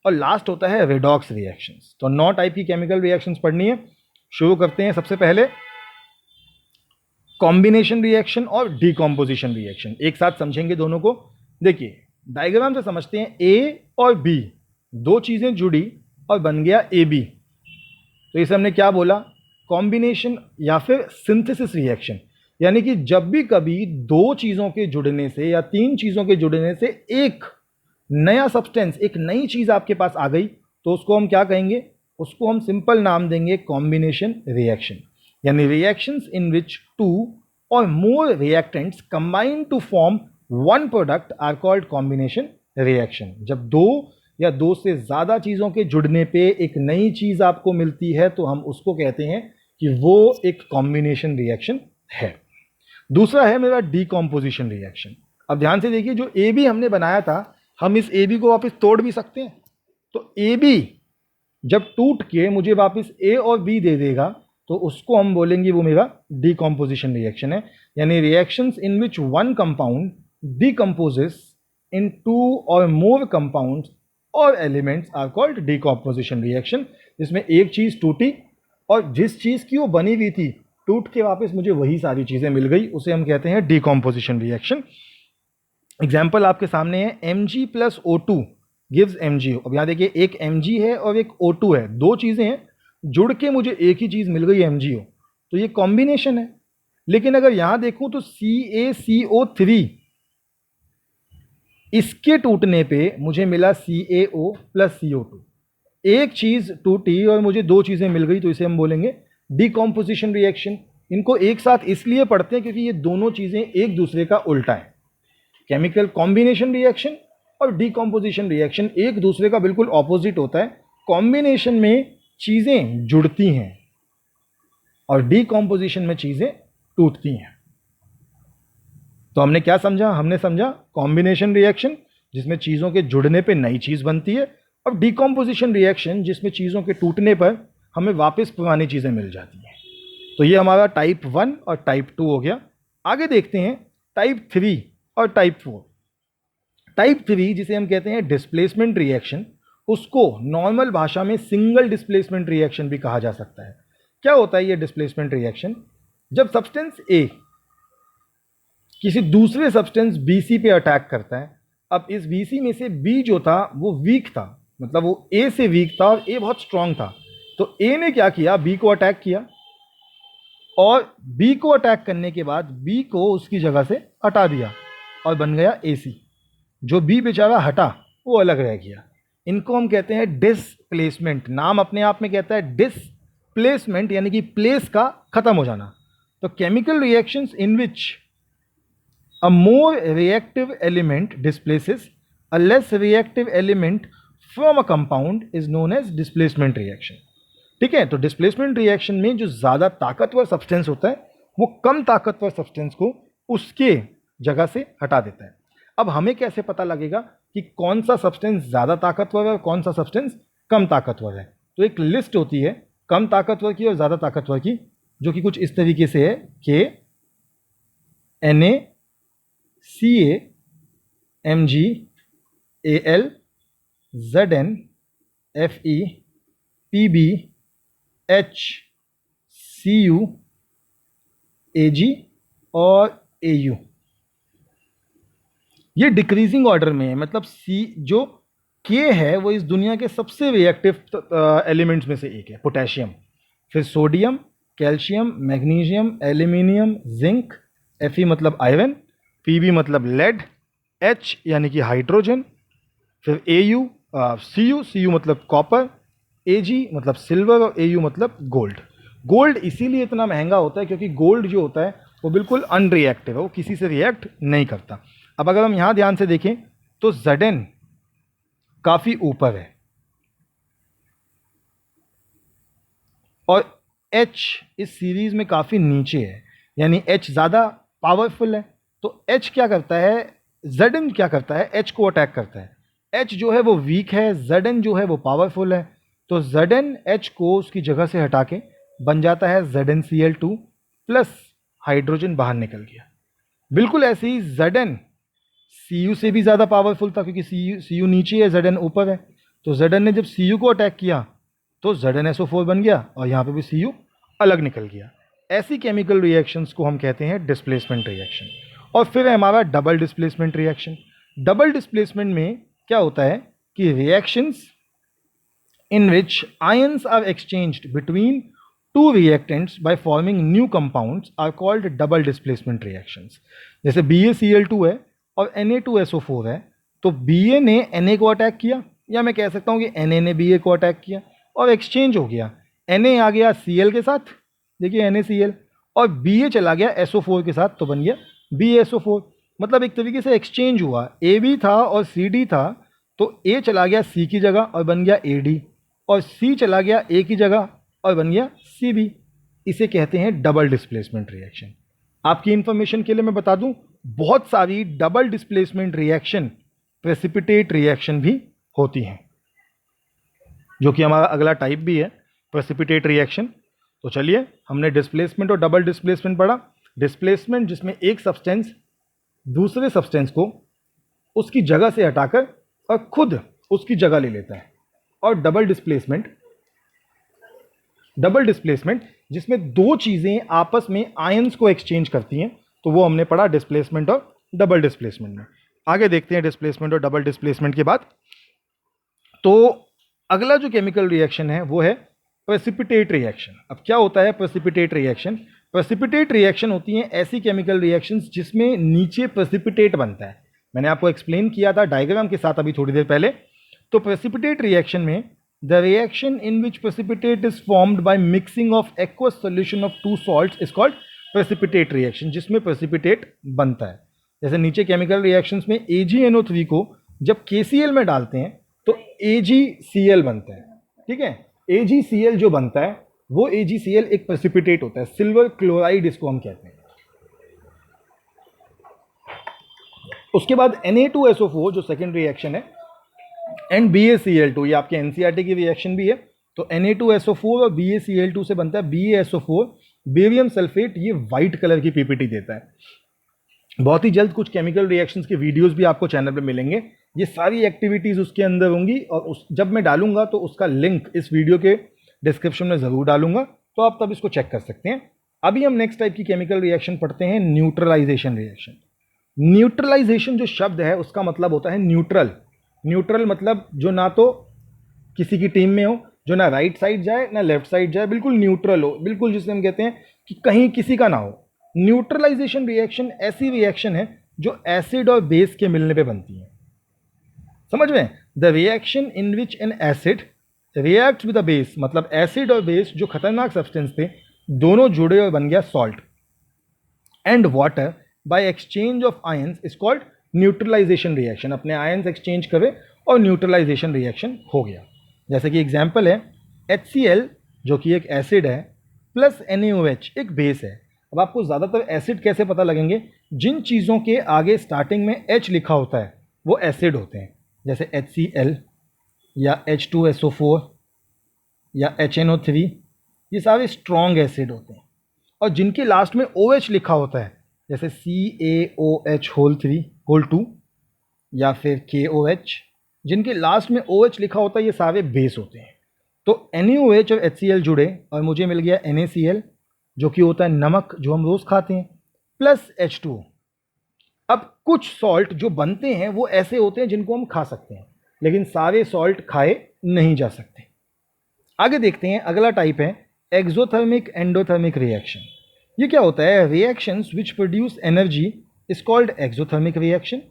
और लास्ट होता है रेडॉक्स रिएक्शंस। तो 9 टाइप की केमिकल रिएक्शंस पढ़नी है। शुरू करते हैं सबसे पहले कॉम्बिनेशन रिएक्शन और डीकॉम्पोजिशन रिएक्शन, एक साथ समझेंगे दोनों को। देखिए डायग्राम से समझते हैं, ए और बी 2 चीज़ें जुड़ी और बन गया ए बी। तो इसे हमने क्या बोला, कॉम्बिनेशन या फिर सिंथेसिस रिएक्शन। यानी कि जब भी कभी दो चीजों के जुड़ने से या तीन चीजों के जुड़ने से एक नया सब्सटेंस, एक नई चीज आपके पास आ गई, तो उसको हम क्या कहेंगे? उसको हम सिंपल नाम देंगे कॉम्बिनेशन रिएक्शन। यानी रिएक्शंस इन विच टू और more reactants combine to form one product are called combination reaction. जब दो या दो से ज्यादा चीजों के जुड़ने पे एक नई चीज आपको मिलती है तो हम उसको कहते हैं कि वो एक कॉम्बिनेशन रिएक्शन है। दूसरा है मेरा डीकॉम्पोजिशन रिएक्शन। अब ध्यान से देखिए, जो ए बी हमने बनाया था, हम इस ए बी को वापस तोड़ भी सकते हैं। तो ए बी जब टूट के मुझे वापस ए और बी दे देगा तो उसको हम बोलेंगे वो मेरा डीकॉम्पोजिशन रिएक्शन है। यानी reactions in which one compound decomposes into और मोर कंपाउंड्स और elements are called decomposition reaction, जिसमें एक चीज टूटी और जिस चीज की वो बनी हुई थी टूट के वापस मुझे वही सारी चीजें मिल गई, उसे हम कहते हैं डीकॉम्पोजिशन रिएक्शन। एग्जाम्पल आपके सामने है, Mg plus O2 gives MgO। अब यहाँ देखिए, एक Mg है और एक O2 है, दो चीजें हैं, जुड़ के मुझे एक ही चीज मिल गई MgO, तो ये कॉम्बिनेशन है। लेकिन अगर यहां देखूं तो CaCO3, इसके टूटने पे मुझे मिला CaO प्लस CO2। एक चीज टूटी और मुझे दो चीजें मिल गई, तो इसे हम बोलेंगे डीकॉम्पोजिशन रिएक्शन। इनको एक साथ इसलिए पढ़ते हैं क्योंकि ये दोनों चीजें एक दूसरे का उल्टा है। केमिकल कॉम्बिनेशन रिएक्शन और डीकॉम्पोजिशन रिएक्शन एक दूसरे का बिल्कुल ऑपोजिट होता है। कॉम्बिनेशन में चीजें जुड़ती हैं और डीकॉम्पोजिशन में चीजें टूटती हैं। तो हमने क्या समझा? हमने समझा कॉम्बिनेशन रिएक्शन जिसमें चीजों के जुड़ने पे नई चीज बनती है, और डीकॉम्पोजिशन रिएक्शन जिसमें चीजों के टूटने पर हमें वापस पुरानी चीजें मिल जाती हैं। तो ये हमारा टाइप 1 और टाइप 2 हो गया। आगे देखते हैं टाइप 3 और टाइप 4। टाइप 3 जिसे हम कहते हैं डिस्प्लेसमेंट रिएक्शन, उसको नॉर्मल भाषा में सिंगल डिस्प्लेसमेंट रिएक्शन भी कहा जा सकता है। क्या होता है ये डिस्प्लेसमेंट रिएक्शन? जब सब्सटेंस ए किसी दूसरे सब्सटेंस BC पे अटैक करता है। अब इस BC में से B जो था वो वीक था, मतलब वो A से वीक था और A बहुत स्ट्रांग था। तो A ने क्या किया? B को अटैक किया, और B को अटैक करने के बाद B को उसकी जगह से हटा दिया और बन गया AC। जो B बेचारा हटा वो अलग रह गया। इनको हम कहते हैं डिसप्लेसमेंट। नाम अपने आप में कहता है डिसप्लेसमेंट, यानी कि प्लेस का खत्म हो जाना। तो chemical reactions in which a more reactive element displaces a less reactive element from a compound is known as displacement reaction। ठीक है, तो डिस्प्लेसमेंट रिएक्शन में जो ज्यादा ताकतवर सब्सटेंस होता है वो कम ताकतवर सब्सटेंस को उसके जगह से हटा देता है। अब हमें कैसे पता लगेगा कि कौन सा सब्सटेंस ज्यादा ताकतवर है और कौन सा सब्सटेंस कम ताकतवर है? तो एक लिस्ट होती है कम ताकतवर की और ज्यादा ताकतवर की, जो कि कुछ इस तरीके से है K Na Ca Mg Al Zn Fe Pb H Cu Ag और Au। ये डिक्रीजिंग ऑर्डर में है, मतलब सी जो K है वो इस दुनिया के सबसे रिएक्टिव एलिमेंट्स में से एक है, पोटेशियम। फिर sodium, calcium, magnesium, aluminium, zinc, Fe मतलब आयरन, Pb मतलब लेड, H यानी कि हाइड्रोजन, फिर Cu मतलब कॉपर, Ag मतलब सिल्वर और Au मतलब गोल्ड। गोल्ड इसीलिए इतना महंगा होता है क्योंकि गोल्ड जो होता है वो बिल्कुल अनरिएक्टिव है, वो किसी से रिएक्ट नहीं करता। अब अगर हम यहां ध्यान से देखें तो Zn काफी ऊपर है और H इस सीरीज में काफी नीचे है, यानी H ज्यादा पावरफुल है। तो H क्या करता है, Zn क्या करता है, H को अटैक करता है। H जो है वो वीक है, Zn जो है वो पावरफुल है। तो Zn H को उसकी जगह से हटा के बन जाता है ZnCl2 प्लस हाइड्रोजन बाहर निकल गया। बिल्कुल ऐसे ही Zn Cu से भी ज्यादा पावरफुल था क्योंकि Cu नीचे है, Zn ऊपर है। तो Zn ने जब Cu को अटैक किया तो ZnSO4 बन गया और यहाँ पे भी Cu अलग निकल गया। ऐसी केमिकल रिएक्शंस को हम कहते हैं डिस्प्लेसमेंट रिएक्शन। और फिर है हमारा double displacement reaction. Double displacement में क्या होता है कि reactions in which ions are exchanged between two reactants by forming new compounds are called double displacement reactions. जैसे BaCl2 है और Na2SO4 है, तो Ba ने Na को अटैक किया, या मैं कह सकता हूँ कि Na ने Ba को अटैक किया और एक्सचेंज हो गया। Na आ गया Cl के साथ, देखिए NaCl, और Ba चला गया SO4 के साथ, तो बन गया BaSO4। मतलब एक तरीके से एक्सचेंज हुआ, Ab था और Cd था, तो A चला गया C की जगह और बन गया Ad, और C चला गया A की जगह और बन गया Cb। इसे कहते हैं डबल डिस्प्लेसमेंट रिएक्शन। आपकी इंफॉर्मेशन के लिए मैं बता दूं, बहुत सारी double displacement reaction precipitate reaction भी होती हैं, जो कि हमारा अगला टाइप भी है, प्रेसिपिटेट रिएक्शन। तो चलिए, हमने डिस्प्लेसमेंट और डबल डिस्प्लेसमेंट पढ़ा। डिस्प्लेसमेंट जिसमें एक सब्सटेंस दूसरे सब्सटेंस को उसकी जगह से हटाकर और खुद उसकी जगह ले लेता है, और डबल डिस्प्लेसमेंट जिसमें दो चीजें आपस में आयंस को एक्सचेंज करती हैं, तो वो हमने पढ़ा डिस्प्लेसमेंट और डबल डिस्प्लेसमेंट में। आगे देखते हैं डिस्प्लेसमेंट और डबल डिस्प्लेसमेंट के बाद। तो अगला जो केमिकल रिएक्शन है वो है प्रेसिपिटेट रिएक्शन। अब क्या होता है प्रेसिपिटेट रिएक्शन? प्रेसिपिटेट रिएक्शन होती हैं ऐसी केमिकल रिएक्शंस जिसमें नीचे प्रेसिपिटेट बनता है। मैंने आपको एक्सप्लेन किया था डायग्राम के साथ अभी थोड़ी देर पहले। तो प्रेसिपिटेट रिएक्शन में the reaction in which precipitate is formed by mixing of aqueous solution of two salts is called precipitate reaction, जिसमें प्रेसिपिटेट बनता है। जैसे नीचे केमिकल रिएक्शंस में AgNO3 को जब KCl में डालते हैं तो AgCl बनता है, ठीक है। AgCl जो बनता है वो AgCl एक प्रेसिपिटेट होता है, सिल्वर क्लोराइड इसको हम कहते हैं। उसके बाद Na2SO4 जो सेकेंड रिएक्शन है, एंड BaCl2, ये आपके NCERT की रिएक्शन भी है। तो Na2SO4 और BaCl2 से बनता है BaSO4, बेरियम सल्फेट। ये व्हाइट कलर की PPT देता है। बहुत ही जल्द कुछ केमिकल रिएक्शंस के वीडियोस भी आपको चैनल पे मिलेंगे। ये सारी एक्टिविटीज उसके अंदर होंगी, और जब मैं डालूंगा तो उसका लिंक इस वीडियो के डिस्क्रिप्शन में जरूर डालूंगा, तो आप तब इसको चेक कर सकते हैं। अभी हम नेक्स्ट टाइप की केमिकल रिएक्शन पढ़ते हैं, न्यूट्रलाइजेशन रिएक्शन। न्यूट्रलाइजेशन जो शब्द है उसका मतलब होता है न्यूट्रल। न्यूट्रल मतलब जो ना तो किसी की टीम में हो, जो ना राइट साइड जाए ना लेफ्ट साइड जाए, बिल्कुल न्यूट्रल हो, बिल्कुल जिसे हम कहते हैं कि कहीं किसी का ना हो। न्यूट्रलाइजेशन रिएक्शन ऐसी रिएक्शन है जो एसिड और बेस के मिलने पे बनती है। समझ में? The reaction in which an acid react with a base, मतलब एसिड और बेस जो खतरनाक सब्सटेंस थे दोनों जुड़े और बन गया salt, and water by exchange of ions is called neutralisation reaction. अपने आयंस एक्सचेंज करे और न्यूट्रलाइजेशन रिएक्शन हो गया। जैसे कि एग्जाम्पल है HCl जो कि एक एसिड है प्लस NaOH एक बेस है। अब आपको ज़्यादातर एसिड कैसे पता लगेंगे? जिन चीज़ों के आगे स्टार्टिंग में H लिखा होता है वो एसिड होते हैं, जैसे HCl या H2SO4 या HNO3, ये सारे स्ट्रॉन्ग एसिड होते हैं। और जिनके लास्ट में OH लिखा होता है, जैसे CaOH होल 2 या फिर KOH, जिनके लास्ट में OH लिखा होता है, ये सारे बेस होते हैं। तो NaOH और HCl जुड़े और मुझे मिल गया NaCl जो कि होता है नमक जो हम रोज़ खाते हैं, प्लस H2O। अब कुछ सॉल्ट जो बनते हैं वो ऐसे होते हैं जिनको हम खा सकते हैं, लेकिन सारे सॉल्ट खाए नहीं जा सकते। आगे देखते हैं, अगला टाइप है एक्सोथर्मिक एंडोथर्मिक रिएक्शन। ये क्या होता है? Reactions which produce energy is called exothermic reaction.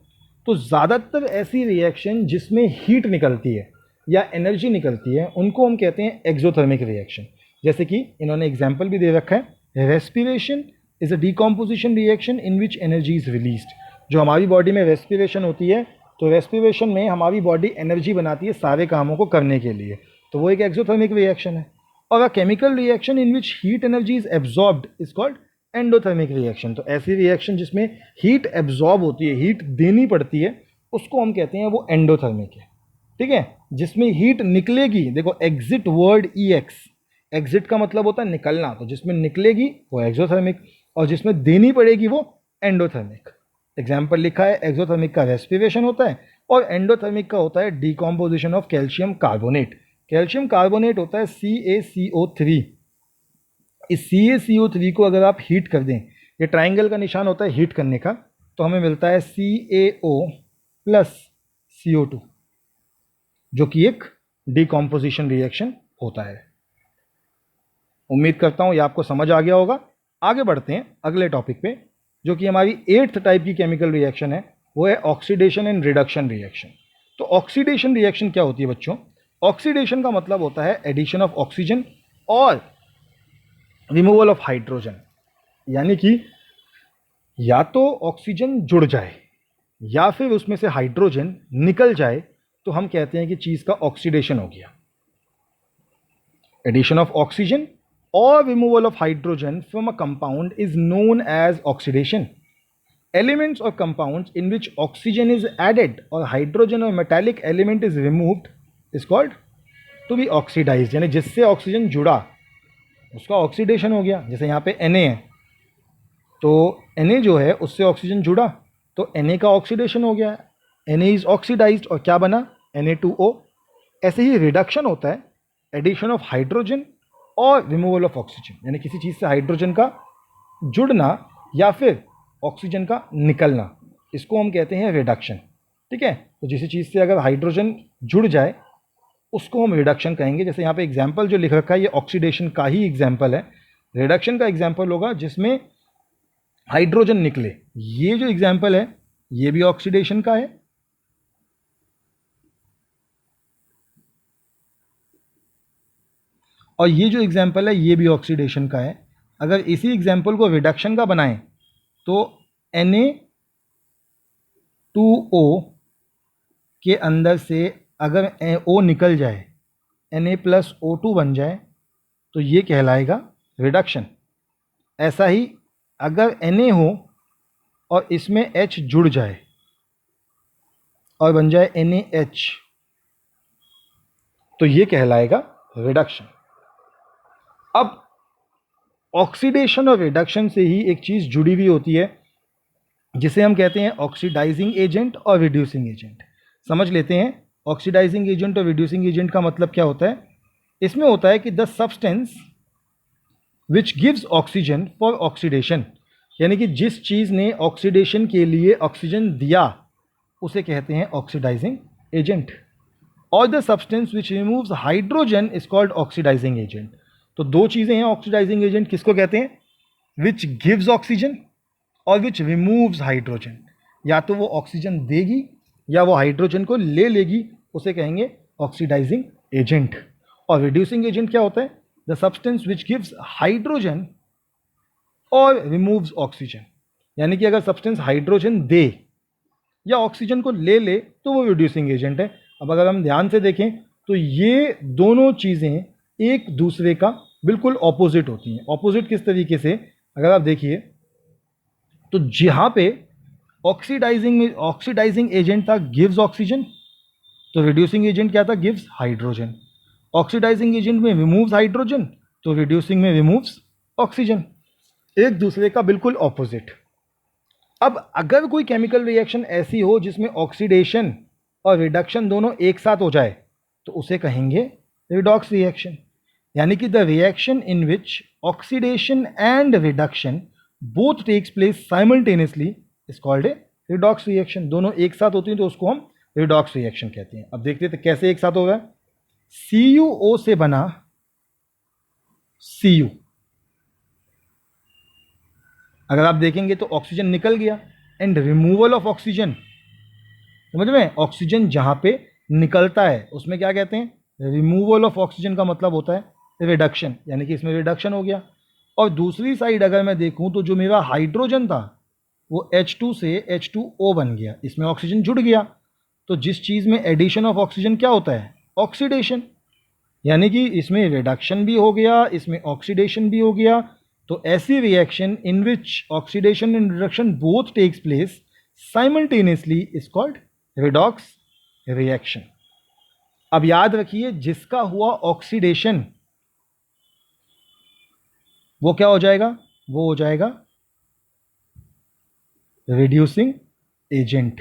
तो ज़्यादातर ऐसी रिएक्शन जिसमें हीट निकलती है या एनर्जी निकलती है उनको हम कहते हैं एक्सोथर्मिक रिएक्शन। जैसे कि इन्होंने एग्जाम्पल भी दे रखा है, respiration is a decomposition reaction in which energy is released. जो हमारी बॉडी में रेस्पिरेशन होती है, तो रेस्पिरेशन में हमारी बॉडी एनर्जी बनाती है सारे कामों को करने के लिए, तो वो एक एक्सोथर्मिक रिएक्शन है। और अ chemical reaction in which heat energy is absorbed is called endothermic reaction. तो ऐसी रिएक्शन जिसमें हीट एब्जॉर्ब होती है, हीट देनी पड़ती है, उसको हम कहते हैं वो एंडोथर्मिक है, ठीक है। जिसमें हीट निकलेगी, देखो एग्जिट वर्ड EX, एग्जिट का मतलब होता है निकलना, तो जिसमें निकलेगी वो एक्सोथर्मिक, और जिसमें देनी पड़ेगी वो एंडोथर्मिक। एग्जाम्पल लिखा है, एक्सोथर्मिक का रेस्पिरेशन होता है और एंडोथर्मिक का होता है decomposition of calcium carbonate. Calcium carbonate होता है CaCO3। इस CaCO3 को अगर आप हीट कर दें, ये ट्राइंगल का निशान होता है हीट करने का, तो हमें मिलता है CaO प्लस CO2, जो कि एक डिकम्पोजिशन रिएक्शन होता है। उम्मीद करता हूँ ये आपको समझ आ गया होगा। आगे बढ़ते हैं अगले टॉपिक पे, जो कि हमारी 8th टाइप की केमिकल रिएक्शन है, वो है ऑक्सीडेशन एंड रिडक्शन रिएक्शन। तो ऑक्सीडेशन रिएक्शन क्या होती है बच्चों? ऑक्सीडेशन का मतलब होता है एडिशन ऑफ ऑक्सीजन और रिमूवल ऑफ हाइड्रोजन, यानी कि या तो ऑक्सीजन जुड़ जाए या फिर उसमें से हाइड्रोजन निकल जाए, तो हम कहते हैं कि चीज का ऑक्सीडेशन हो गया। Addition of oxygen or removal of hydrogen from a compound is known as oxidation. Elements or compounds in which oxygen is added or hydrogen or metallic element is removed is called to be oxidized, यानी जिससे oxygen जुड़ा उसका oxidation हो गया। जैसे यहाँ पे Na है, तो Na जो है उससे ऑक्सीजन जुड़ा तो Na का ऑक्सीडेशन हो गया, Na इज ऑक्सीडाइज्ड और क्या बना? Na2O। ऐसे ही रिडक्शन होता है एडिशन ऑफ हाइड्रोजन और रिमूवल ऑफ ऑक्सीजन, यानी किसी चीज़ से हाइड्रोजन का जुड़ना या फिर ऑक्सीजन का निकलना, इसको हम कहते हैं रिडक्शन। ठीक है, तो जिस चीज़ से अगर हाइड्रोजन जुड़ जाए उसको हम रिडक्शन कहेंगे। जैसे यहाँ पे एग्जाम्पल जो लिख रखा है ये ऑक्सीडेशन का ही एग्जाम्पल है, रिडक्शन का एग्जाम्पल होगा जिसमें हाइड्रोजन निकले। ये जो एग्जाम्पल है ये भी ऑक्सीडेशन का है, और ये जो एग्जाम्पल है ये भी ऑक्सीडेशन का है। अगर इसी एग्जाम्पल को रिडक्शन का बनाएं तो Na2O के अंदर से अगर O निकल जाए, Na+O2 बन जाए, तो ये कहलाएगा रिडक्शन। ऐसा ही अगर Na हो और इसमें H जुड़ जाए और बन जाए NaH, तो ये कहलाएगा रिडक्शन। अब ऑक्सीडेशन और रिडक्शन से ही एक चीज़ जुड़ी हुई होती है जिसे हम कहते हैं ऑक्सीडाइजिंग एजेंट और रिड्यूसिंग एजेंट। समझ लेते हैं ऑक्सीडाइजिंग एजेंट और रिड्यूसिंग एजेंट का मतलब क्या होता है। इसमें होता है कि the substance which gives oxygen for oxidation, यानी कि जिस चीज़ ने ऑक्सीडेशन के लिए ऑक्सीजन दिया उसे कहते हैं ऑक्सीडाइजिंग एजेंट। और the substance which removes hydrogen is called oxidising agent. तो दो चीज़ें हैं ऑक्सीडाइजिंग एजेंट, किसको कहते हैं? विच गिव्स ऑक्सीजन और विच रिमूव्स हाइड्रोजन। या तो वो ऑक्सीजन देगी या वो हाइड्रोजन को ले लेगी, उसे कहेंगे ऑक्सीडाइजिंग एजेंट। और रिड्यूसिंग एजेंट क्या होता है? The substance which gives hydrogen और रिमूव्स ऑक्सीजन, यानी कि अगर सब्सटेंस हाइड्रोजन दे या ऑक्सीजन को ले ले तो वो रिड्यूसिंग एजेंट है। अब अगर हम ध्यान से देखें तो ये दोनों चीज़ें एक दूसरे का बिल्कुल ऑपोजिट होती हैं। ऑपोजिट किस तरीके से? अगर आप देखिए तो जहां पे ऑक्सीडाइजिंग एजेंट था गिव्स ऑक्सीजन, तो रिड्यूसिंग एजेंट क्या था? Gives hydrogen. ऑक्सीडाइजिंग एजेंट में रिमूव्स हाइड्रोजन, तो रिड्यूसिंग में रिमूव्स ऑक्सीजन। एक दूसरे का बिल्कुल ऑपोजिट। अब अगर कोई केमिकल रिएक्शन ऐसी हो जिसमें ऑक्सीडेशन और रिडक्शन दोनों एक साथ हो जाए तो उसे कहेंगे रिडॉक्स रिएक्शन, यानी कि the reaction in which oxidation and reduction both takes place simultaneously is called a redox reaction. दोनों एक साथ होती हैं तो उसको हम रिडॉक्स रिएक्शन कहते हैं। अब देखते हैं तो कैसे एक साथ होगा। CuO से बना Cu, अगर आप देखेंगे तो ऑक्सीजन निकल गया, एंड रिमूवल ऑफ ऑक्सीजन, समझ में? ऑक्सीजन जहां पे निकलता है उसमें क्या कहते हैं? रिमूवल ऑफ ऑक्सीजन का मतलब होता है रिडक्शन, यानी कि इसमें रिडक्शन हो गया। और दूसरी साइड अगर मैं देखूं तो जो मेरा हाइड्रोजन था वो H2 से H2O बन गया, इसमें ऑक्सीजन जुड़ गया। तो जिस चीज़ में एडिशन ऑफ ऑक्सीजन क्या होता है? ऑक्सीडेशन, यानी कि इसमें रिडक्शन भी हो गया, इसमें ऑक्सीडेशन भी हो गया। तो ऐसी reaction in which oxidation and reduction both takes place simultaneously is called redox reaction. अब याद रखिए जिसका हुआ ऑक्सीडेशन वो क्या हो जाएगा? वो हो जाएगा रिड्यूसिंग एजेंट।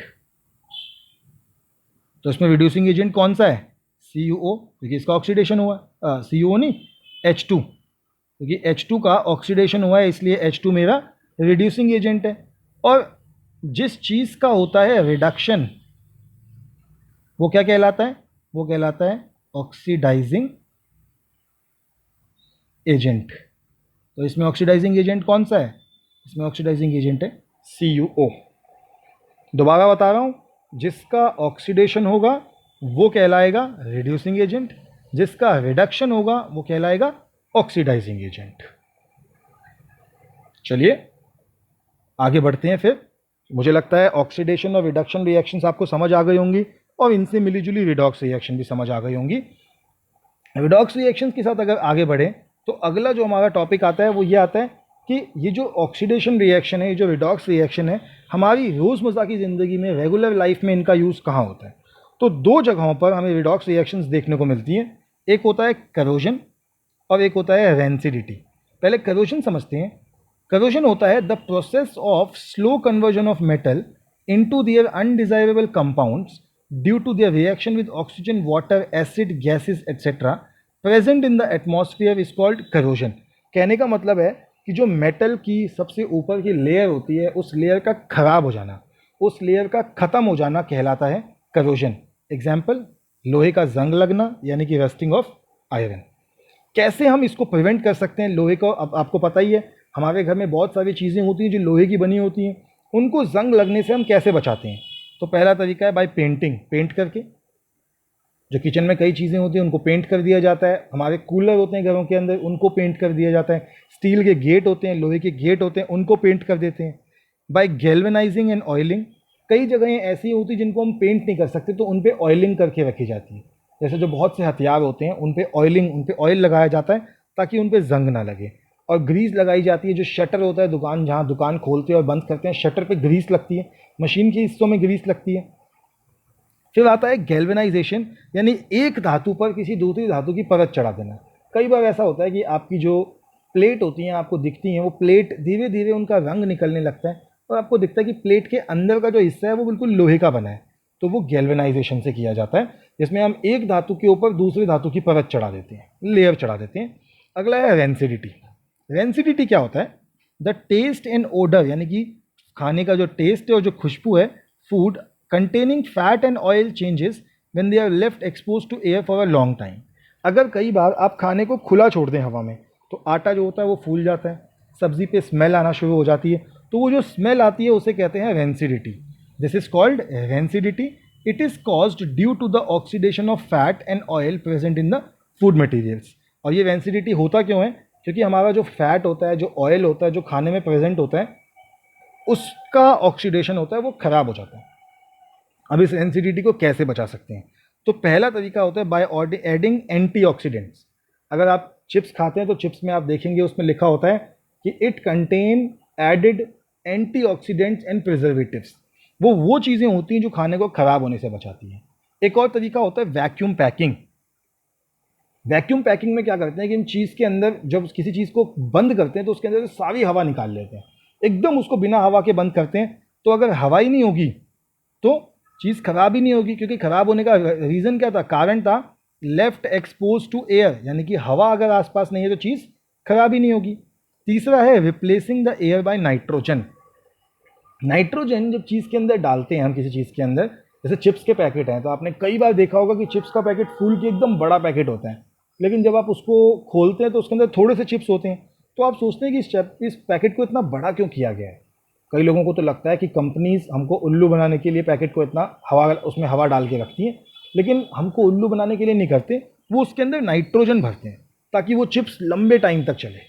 तो इसमें रिड्यूसिंग एजेंट कौन सा है? CuO, क्योंकि इसका ऑक्सीडेशन हुआ। CuO नहीं, H2, क्योंकि H2 का ऑक्सीडेशन हुआ है इसलिए H2 मेरा रिड्यूसिंग एजेंट है। और जिस चीज़ का होता है रिडक्शन वो क्या कहलाता है? वो कहलाता है ऑक्सीडाइजिंग एजेंट। तो इसमें ऑक्सीडाइजिंग एजेंट कौन सा है? इसमें ऑक्सीडाइजिंग एजेंट है CuO। दोबारा बता रहा हूँ, जिसका ऑक्सीडेशन होगा वो कहलाएगा रिड्यूसिंग एजेंट, जिसका रिडक्शन होगा वो कहलाएगा ऑक्सीडाइजिंग एजेंट। चलिए आगे बढ़ते हैं फिर। मुझे लगता है ऑक्सीडेशन और रिडक्शन रिएक्शंस आपको समझ आ गई होंगी और इनसे मिलीजुली रिडॉक्स रिएक्शन भी समझ आ गई होंगी। रिडॉक्स रिएक्शंस के साथ अगर आगे बढ़े तो अगला जो हमारा टॉपिक आता है वो ये आता है कि ये जो ऑक्सीडेशन रिएक्शन है, ये जो रिडॉक्स रिएक्शन है, हमारी रोज़मर्रा की ज़िंदगी में, रेगुलर लाइफ में इनका यूज़ कहाँ होता है? तो दो जगहों पर हमें रिडॉक्स रिएक्शंस देखने को मिलती हैं। एक होता है करोजन और एक होता है रेंसिडिटी। पहले करोजन समझते हैं। करोजन होता है the process of slow conversion of metal into their undesirable compounds due to their reaction with oxygen, water, acid, gases etcetera present in the atmosphere is called corrosion. कहने का मतलब है कि जो मेटल की सबसे ऊपर की लेयर होती है, उस लेयर का खराब हो जाना, उस लेयर का ख़त्म हो जाना कहलाता है करोजन। एग्जाम्पल, लोहे का जंग लगना यानी कि रस्टिंग ऑफ आयरन। कैसे हम इसको प्रिवेंट कर सकते हैं? लोहे को, अब आपको पता ही है, हमारे घर में बहुत सारी चीज़ें होती हैं जो लोहे की बनी होती हैं, उनको जंग लगने से हम कैसे बचाते हैं? तो पहला तरीका है बाय पेंटिंग, पेंट करके। जो किचन में कई चीज़ें होती हैं उनको पेंट कर दिया जाता है। हमारे कूलर होते हैं घरों के अंदर, उनको पेंट कर दिया जाता है। स्टील के गेट होते हैं, लोहे के गेट होते हैं, उनको पेंट कर देते हैं। बाय गैल्वेनाइजिंग एंड ऑयलिंग, कई जगहें ऐसी होती जिनको हम पेंट नहीं कर सकते तो उन पर ऑयलिंग करके रखी जाती है। जैसे जो बहुत से हथियार होते हैं उन पे ऑयलिंग, उन पे ऑयल लगाया जाता है ताकि उन पे जंग ना लगे। और ग्रीस लगाई जाती है। जो शटर होता है दुकान, जहाँ दुकान खोलते हैं और बंद करते हैं, शटर पे ग्रीस लगती है, मशीन के हिस्सों में ग्रीस लगती है। फिर आता है गैल्वेनाइजेशन, यानी एक धातु पर किसी दूसरी धातु की परत चढ़ा देना। कई बार ऐसा होता है कि आपकी जो प्लेट होती हैं आपको दिखती हैं, वो प्लेट धीरे धीरे उनका रंग निकलने लगता है और आपको दिखता है कि प्लेट के अंदर का जो हिस्सा है वो बिल्कुल लोहे का बना है। तो वो गैल्वेनाइजेशन से किया जाता है, जिसमें हम एक धातु के ऊपर दूसरी धातु की परत चढ़ा देते हैं, लेयर चढ़ा देते हैं। अगला है रेंसिडिटी। रेंसिडिटी क्या होता है? द टेस्ट एंड ओडर, यानी कि खाने का जो टेस्ट है और जो खुशबू है, food containing fat and oil changes when they are left expose to air for a long time. अगर कई बार आप खाने को खुला छोड़ दें हवा में तो आटा जो होता है वो फूल जाता है, सब्जी पे स्मेल आना शुरू हो जाती है। तो वो जो स्मेल आती है उसे कहते हैं rancidity. This is called rancidity. It is caused due to the oxidation of fat and oil present in the food materials. और ये रेंसिडिटी होता क्यों है? क्योंकि हमारा जो फैट होता है, जो ऑयल होता है, जो खाने में प्रेजेंट होता है, उसका ऑक्सीडेशन होता है, वो खराब हो जाता है। अब इस रेंसिडिटी को कैसे बचा सकते हैं? तो पहला तरीका होता है बाय एडिंग एंटीऑक्सीडेंट्स। अगर आप चिप्स खाते हैं तो चिप्स में आप देखेंगे उसमें लिखा होता है कि it contain added antioxidants and preservatives. वो चीज़ें होती हैं जो खाने को खराब होने से बचाती हैं। एक और तरीका होता है वैक्यूम पैकिंग। वैक्यूम पैकिंग में क्या करते हैं कि इन चीज़ के अंदर जब किसी चीज़ को बंद करते हैं तो उसके अंदर से सारी हवा निकाल लेते हैं, एकदम उसको बिना हवा के बंद करते हैं। तो अगर हवा ही नहीं होगी तो चीज़ खराब ही नहीं होगी, क्योंकि खराब होने का रीज़न क्या था, कारण था लेफ्ट एक्सपोज टू एयर, यानी कि हवा अगर आसपास नहीं है तो चीज़ खराब ही नहीं होगी। तीसरा है replacing the air by nitrogen. Nitrogen जब चीज़ के अंदर डालते हैं हम, किसी चीज़ के अंदर, जैसे चिप्स के पैकेट हैं, तो आपने कई बार देखा होगा कि चिप्स का पैकेट फूल के एकदम बड़ा पैकेट होता है, लेकिन जब आप उसको खोलते हैं तो उसके अंदर थोड़े से चिप्स होते हैं। तो आप सोचते हैं कि इस पैकेट को इतना बड़ा क्यों किया गया है? कई लोगों को तो लगता है कि कंपनीज हमको उल्लू बनाने के लिए पैकेट को इतना उसमें हवा डाल के रखती हैं, लेकिन हमको उल्लू बनाने के लिए नहीं करते, वो उसके अंदर नाइट्रोजन भरते हैं ताकि वो चिप्स लंबे टाइम तक चले।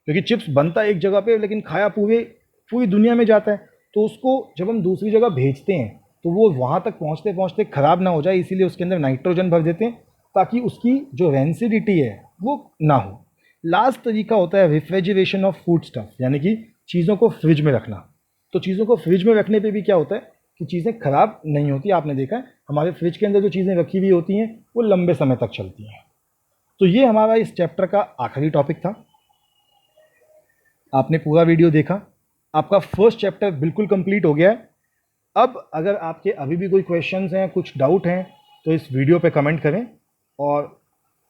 क्योंकि चिप्स बनता है एक जगह पे लेकिन खाया पूरी दुनिया में जाता है, तो उसको जब हम दूसरी जगह भेजते हैं तो वो वहाँ तक पहुँचते पहुँचते ख़राब ना हो जाए, इसीलिए उसके अंदर नाइट्रोजन भर देते हैं ताकि उसकी जो रेंसिडिटी है वो ना हो। लास्ट तरीका होता है रेफ्रिजरेशन ऑफ फूड स्टफ, यानी कि चीज़ों को फ्रिज में रखना। तो चीज़ों को फ्रिज में रखने पे भी क्या होता है कि चीज़ें ख़राब नहीं होती। आपने देखा है हमारे फ्रिज के अंदर जो चीज़ें रखी हुई होती हैं वो लंबे समय तक चलती हैं। तो ये हमारा इस चैप्टर का आखिरी टॉपिक था। आपने पूरा वीडियो देखा, आपका फर्स्ट चैप्टर बिल्कुल कंप्लीट हो गया है। अब अगर आपके अभी भी कोई क्वेश्चंस हैं, कुछ डाउट हैं, तो इस वीडियो पे कमेंट करें और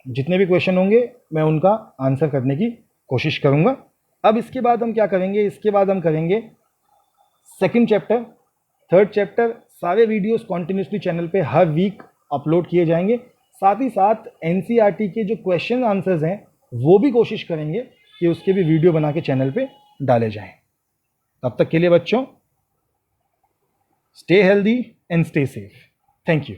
जितने भी क्वेश्चन होंगे मैं उनका आंसर करने की कोशिश करूँगा। अब इसके बाद हम क्या करेंगे, इसके बाद हम करेंगे सेकंड चैप्टर, थर्ड चैप्टर। सारे वीडियोस कॉन्टिन्यूसली चैनल पे हर वीक अपलोड किए जाएंगे। साथ ही साथ एनसीईआरटी के जो क्वेश्चन आंसर्स हैं वो भी कोशिश करेंगे कि उसके भी वीडियो बना के चैनल पे डाले जाएं। तब तक के लिए बच्चों, stay healthy and stay safe. Thank you.